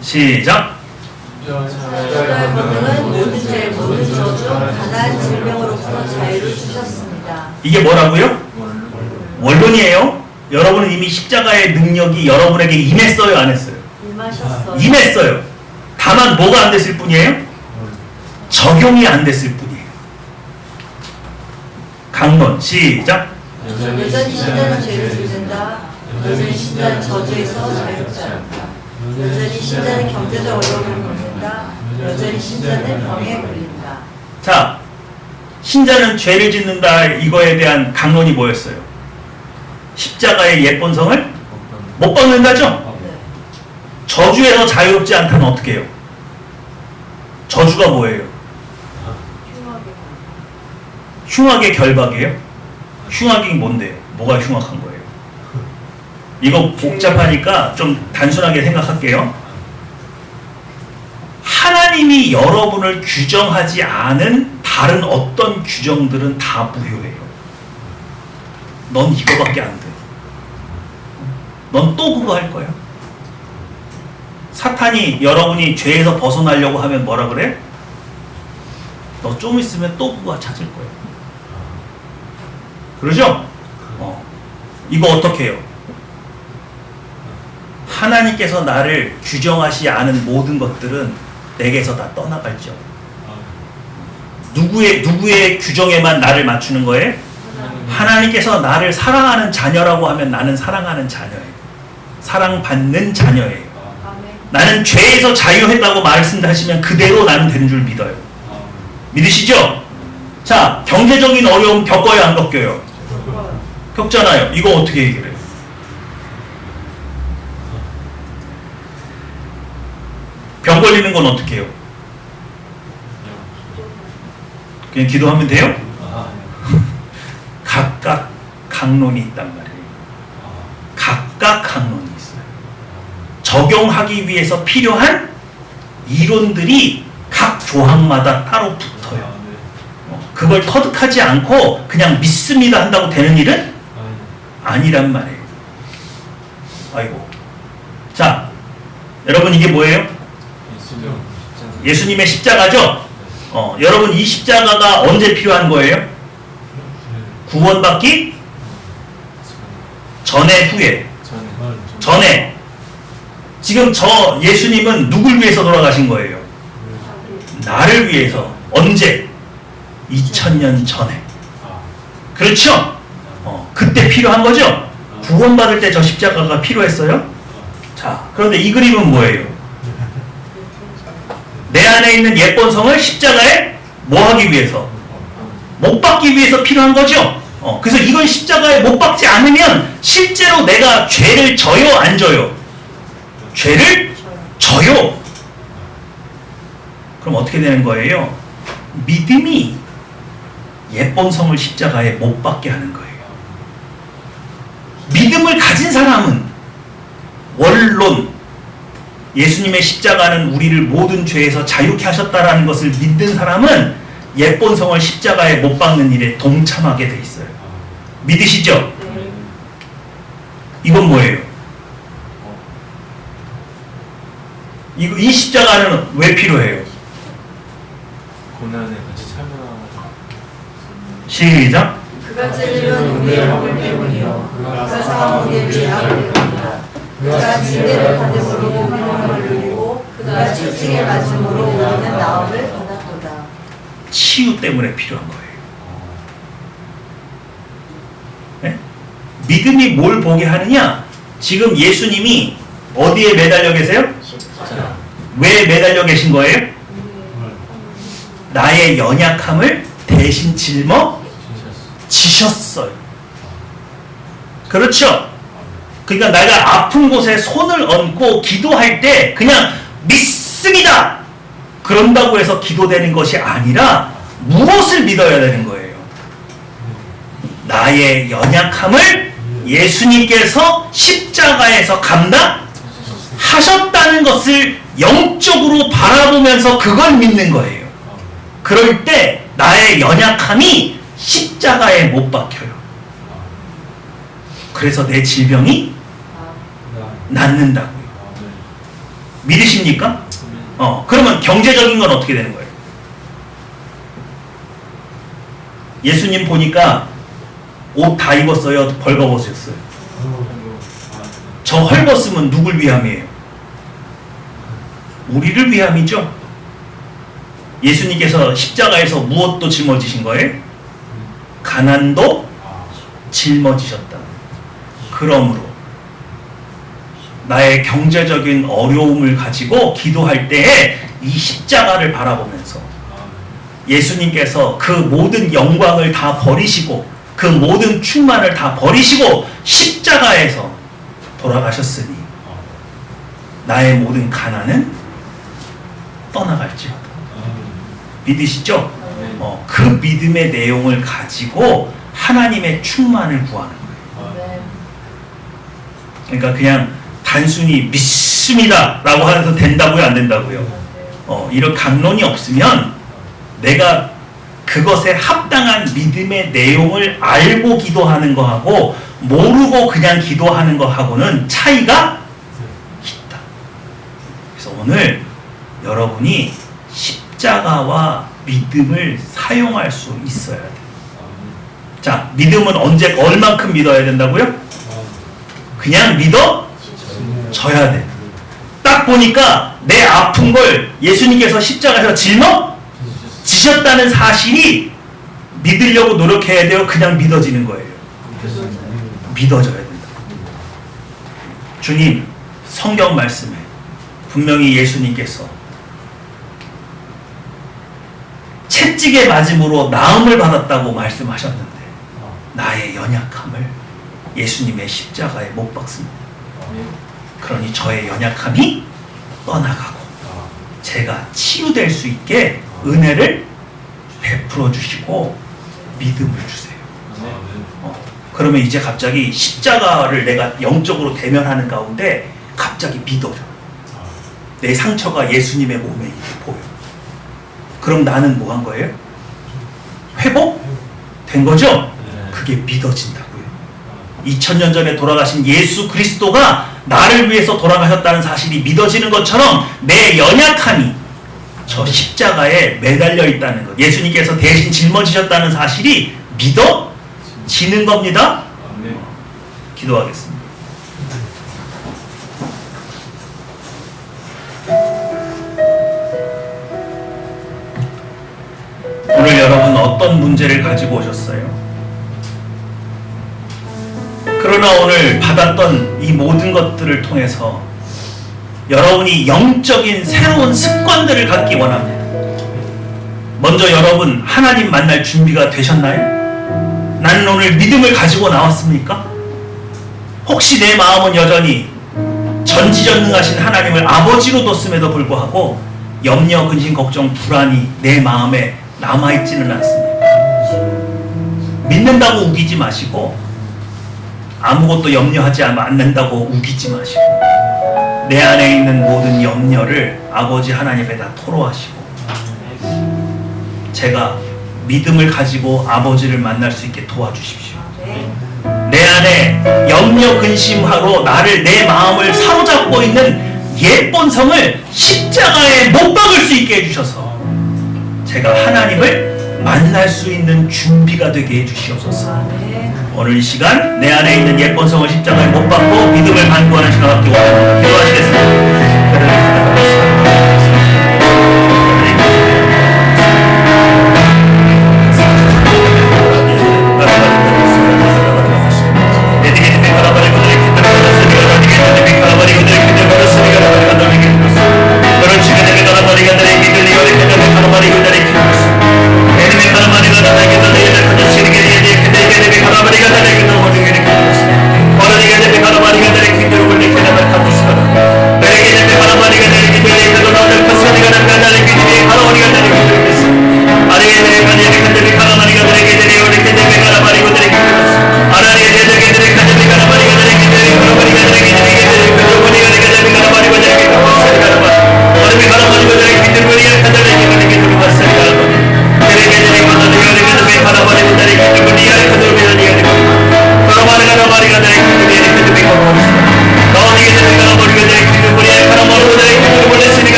시작. 저의 권능은 모든 죄, 모든 저주, 가난 질병으로부터 자유를 주셨습니다. 이게 뭐라고요? 원론이에요. 여러분은 이미 십자가의 능력이 여러분에게 임했어요, 안 했어요? 임하셨어요. 임했어요. 다만 뭐가 안 됐을 뿐이에요? 적용이 안 됐을 뿐이에요. 강론 시작. 여전히 신자는 죄를 짓는다. 여전히 신자는 저주에서 자유롭지 않다. 여전히 신자는 경제적 어려움을 겪는다. 여전히 신자는 병에 걸린다. 자, 신자는 죄를 짓는다, 이거에 대한 강론이 뭐였어요? 십자가의 옛 본성을 못 받는다죠? 네. 저주에서 자유롭지 않다면 어떻게 해요? 저주가 뭐예요? 흉악의 결박이에요? 흉악이 뭔데요? 뭐가 흉악한 거예요? 이거 복잡하니까 좀 단순하게 생각할게요. 하나님이 여러분을 규정하지 않은 다른 어떤 규정들은 다 무효해요. 넌 이거밖에 안 돼. 넌 또 그거 할 거야. 사탄이 여러분이 죄에서 벗어나려고 하면 뭐라 그래? 너 좀 있으면 또 그거 찾을 거야. 그러죠? 이거 어떻게 해요? 하나님께서 나를 규정하지 않은 모든 것들은 내게서 다 떠나갈지어다. 누구의 규정에만 나를 맞추는 거예요? 하나님께서 나를 사랑하는 자녀라고 하면 나는 사랑하는 자녀예요. 사랑받는 자녀예요. 나는 죄에서 자유했다고 말씀하시면 그대로 나는 되는 줄 믿어요. 믿으시죠? 자, 경제적인 어려움 겪어요, 안 겪어요? 겪잖아요. 이거 어떻게 해결해요? 병 걸리는 건 어떻게 해요? 그냥 기도하면 돼요? 각각 강론이 있단 말이에요. 각각 강론이 있어요. 적용하기 위해서 필요한 이론들이 각 조항마다 따로 붙어요. 그걸 터득하지 않고 그냥 믿습니다 한다고 되는 일은 아니란 말이에요. 아이고. 자, 여러분 이게 뭐예요? 예수님의 십자가죠? 여러분 이 십자가가 언제 필요한 거예요? 구원받기 전에 후에? 전에. 지금 저 예수님은 누굴 위해서 돌아가신 거예요? 나를 위해서. 언제? 2000년 전에. 그렇죠? 그때 필요한 거죠? 구원받을 때 저 십자가가 필요했어요? 자, 그런데 이 그림은 뭐예요? 내 안에 있는 예쁜 성을 십자가에 뭐 하기 위해서? 못 박기 위해서 필요한 거죠? 그래서 이건 십자가에 못 박지 않으면 실제로 내가 죄를 져요, 안 져요? 죄를 져요. 그럼 어떻게 되는 거예요? 믿음이 예쁜 성을 십자가에 못 박게 하는 거예요. 믿음을 가진 사람은 원론 예수님의 십자가는 우리를 모든 죄에서 자유케 하셨다라는 것을 믿는 사람은 예쁜 성을 십자가에 못 박는 일에 동참하게 돼 있어요. 믿으시죠? 이건 뭐예요? 이 십자가는 왜 필요해요? 고난에 같이 참여하는. 시작. 그가 찔린 우리의 허물 때문이요 그가 상한 우리의 죄악 때문이다. 그가 징계를 받음으로 우리는 허물을 누리고 그가 채찍에 맞음으로 우리는 나음을 받았도다. 치유 때문에 필요한 거예요. 네? 믿음이 뭘 보게 하느냐? 지금 예수님이 어디에 매달려 계세요? 왜 매달려 계신 거예요? 나의 연약함을 대신 짊어지셨어요. 그렇죠? 그러니까 내가 아픈 곳에 손을 얹고 기도할 때 그냥 믿습니다! 그런다고 해서 기도되는 것이 아니라 무엇을 믿어야 되는 거예요? 나의 연약함을 예수님께서 십자가에서 감당하셨다는 것을 영적으로 바라보면서 그걸 믿는 거예요. 그럴 때 나의 연약함이 십자가에 못 박혀요. 그래서 내 질병이 낫는다고요. 믿으십니까? 그러면 경제적인 건 어떻게 되는 거예요? 예수님 보니까 옷 다 입었어요? 벌거벗으셨어요? 저 헐벗으면 누굴 위함이에요? 우리를 위함이죠? 예수님께서 십자가에서 무엇도 짊어지신 거예요? 가난도 짊어지셨다. 그러므로 나의 경제적인 어려움을 가지고 기도할 때에 이 십자가를 바라보면서 예수님께서 그 모든 영광을 다 버리시고 그 모든 충만을 다 버리시고 십자가에서 돌아가셨으니 나의 모든 가난은 떠나갈지어다. 믿으시죠? 그 믿음의 내용을 가지고 하나님의 충만을 구하는 거예요. 그러니까 그냥 단순히 믿습니다 라고 해서 된다고요, 안 된다고요? 이런 강론이 없으면 내가 그것에 합당한 믿음의 내용을 알고 기도하는 거하고 모르고 그냥 기도하는 거하고는 차이가 있다. 그래서 오늘 여러분이 십자가와 믿음을 사용할 수 있어야 돼요. 자, 믿음은 언제 얼만큼 믿어야 된다고요? 그냥 믿어져야 돼. 딱 보니까 내 아픈 걸 예수님께서 십자가에서 짊어지셨다는 사실이 믿으려고 노력해야 돼요? 그냥 믿어지는 거예요? 믿어져야 된다. 주님, 성경 말씀에 분명히 예수님께서 채찍에 맞음으로 나음을 받았다고 말씀하셨는데 나의 연약함을 예수님의 십자가에 못 박습니다. 그러니 저의 연약함이 떠나가고 제가 치유될 수 있게 은혜를 베풀어 주시고 믿음을 주세요. 그러면 이제 갑자기 십자가를 내가 영적으로 대면하는 가운데 갑자기 믿어져. 내 상처가 예수님의 몸에 보여. 그럼 나는 뭐 한 거예요? 회복된 거죠? 그게 믿어진다고요. 2000년 전에 돌아가신 예수 그리스도가 나를 위해서 돌아가셨다는 사실이 믿어지는 것처럼 내 연약함이 저 십자가에 매달려 있다는 것, 예수님께서 대신 짊어지셨다는 사실이 믿어지는 겁니다. 기도하겠습니다. 오늘 여러분 어떤 문제를 가지고 오셨어요? 그러나 오늘 받았던 이 모든 것들을 통해서 여러분이 영적인 새로운 습관들을 갖기 원합니다. 먼저 여러분 하나님 만날 준비가 되셨나요? 나는 오늘 믿음을 가지고 나왔습니까? 혹시 내 마음은 여전히 전지전능하신 하나님을 아버지로 뒀음에도 불구하고 염려, 근심, 걱정, 불안이 내 마음에 남아있지는 않습니까? 믿는다고 우기지 마시고 아무것도 염려하지 않는다고 우기지 마시고 내 안에 있는 모든 염려를 아버지 하나님에다 토로하시고 제가 믿음을 가지고 아버지를 만날 수 있게 도와주십시오. 내 안에 염려 근심하로 나를 내 마음을 사로잡고 있는 옛 본성을 십자가에 못 박을 수 있게 해주셔서 제가 하나님을 만날 수 있는 준비가 되게 해주시옵소서. 오늘 이 시간 내 안에 있는 옛 본성을 십자가에 못 박고 믿음을 간구하는 시간 갖기 원합니다. 기도하시겠습니다.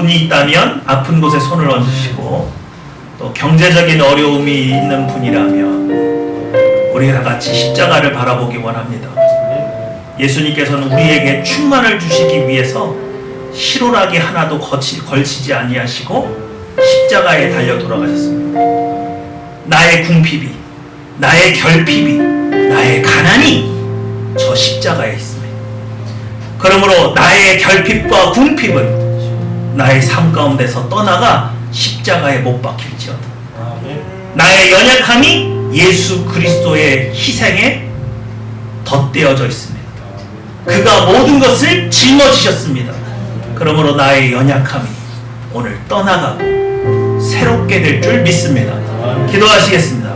분이 있다면 아픈 곳에 손을 얹으시고, 또 경제적인 어려움이 있는 분이라면 우리 다 같이 십자가를 바라보기 원합니다. 예수님께서는 우리에게 충만을 주시기 위해서 희로라기 하나도 걸치지 아니하시고 십자가에 달려 돌아가셨습니다. 나의 궁핍이, 나의 결핍이, 나의 가난이 저 십자가에 있습니다. 그러므로 나의 결핍과 궁핍은 나의 삶 가운데서 떠나가 십자가에 못 박힐지어다. 나의 연약함이 예수 그리스도의 희생에 덧대어져 있습니다. 그가 모든 것을 짊어지셨습니다. 그러므로 나의 연약함이 오늘 떠나가고 새롭게 될 줄 믿습니다. 기도하시겠습니다.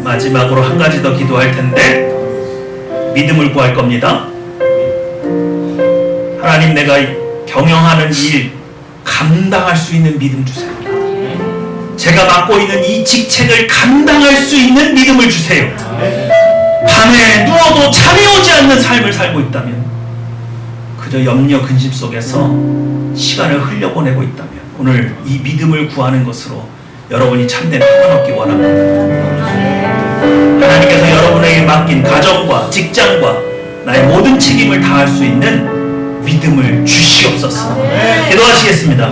마지막으로 한 가지 더 기도할 텐데 믿음을 구할 겁니다. 하나님, 내가 경영하는 일 감당할 수 있는 믿음 주세요. 제가 맡고 있는 이 직책을 감당할 수 있는 믿음을 주세요. 밤에 누워도 잠이 오지 않는 삶을 살고 있다면, 그저 염려 근심 속에서 시간을 흘려보내고 있다면, 오늘 이 믿음을 구하는 것으로 여러분이 참된 평안 얻기 원합니다. 하나님께서 여러분에게 맡긴 가정과 직장과 나의 모든 책임을 다할 수 있는 믿음을 주시옵소서. 기도하시겠습니다.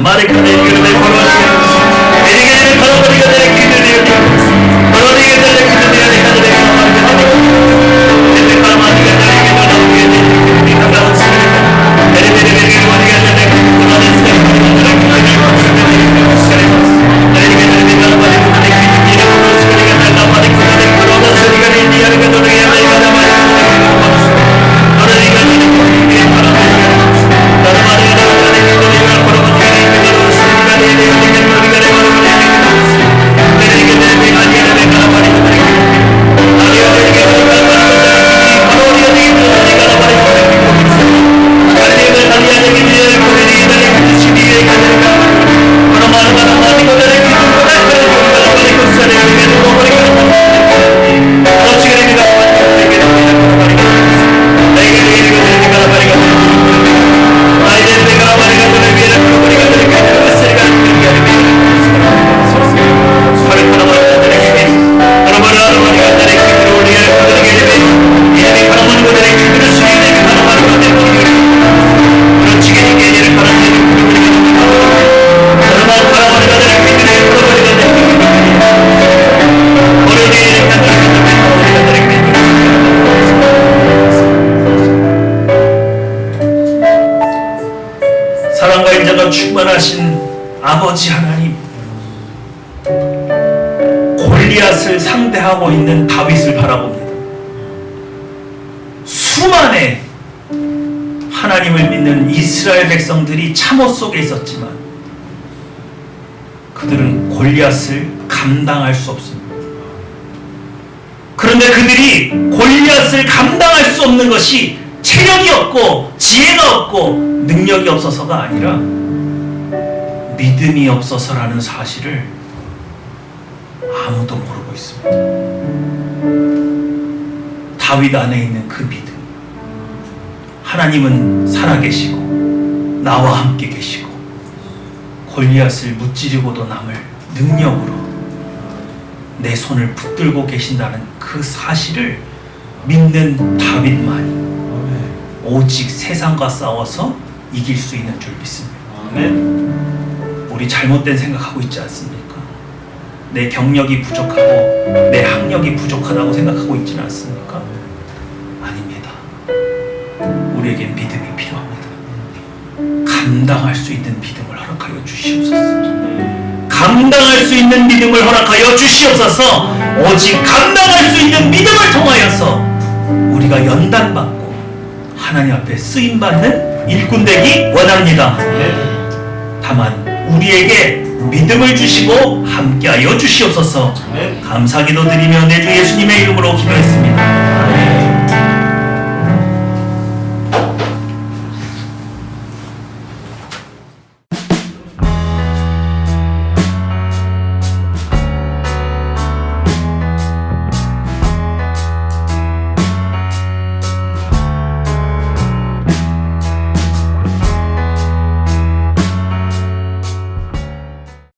사랑과 인자가 충만하신 아버지 하나님, 골리앗을 상대하고 있는 다윗을 바라봅니다. 수많은 하나님을 믿는 이스라엘 백성들이 참호 속에 있었지만 그들은 골리앗을 감당할 수 없습니다. 그런데 그들이 골리앗을 감당할 수 없는 것이 체력이 없고 지혜가 없고 능력이 없어서가 아니라 믿음이 없어서라는 사실을 아무도 모르고 있습니다. 다윗 안에 있는 그 믿음. 하나님은 살아계시고 나와 함께 계시고 골리앗을 무찌르고도 남을 능력으로 내 손을 붙들고 계신다는 그 사실을 믿는 다윗만이 오직 세상과 싸워서 이길 수 있는 줄 믿습니다. 우리 잘못된 생각하고 있지 않습니까? 내 경력이 부족하고 내 학력이 부족하다고 생각하고 있지는 않습니까? 아닙니다. 우리에겐 믿음이 필요합니다. 감당할 수 있는 믿음을 허락하여 주시옵소서. 감당할 수 있는 믿음을 허락하여 주시옵소서. 오직 감당할 수 있는 믿음을 통하여서 우리가 연단받고 하나님 앞에 쓰임받는 일꾼 되기 원합니다. 다만 우리에게 믿음을 주시고 함께하여 주시옵소서. 감사기도 드리며 내 주 예수님의 이름으로 기도했습니다.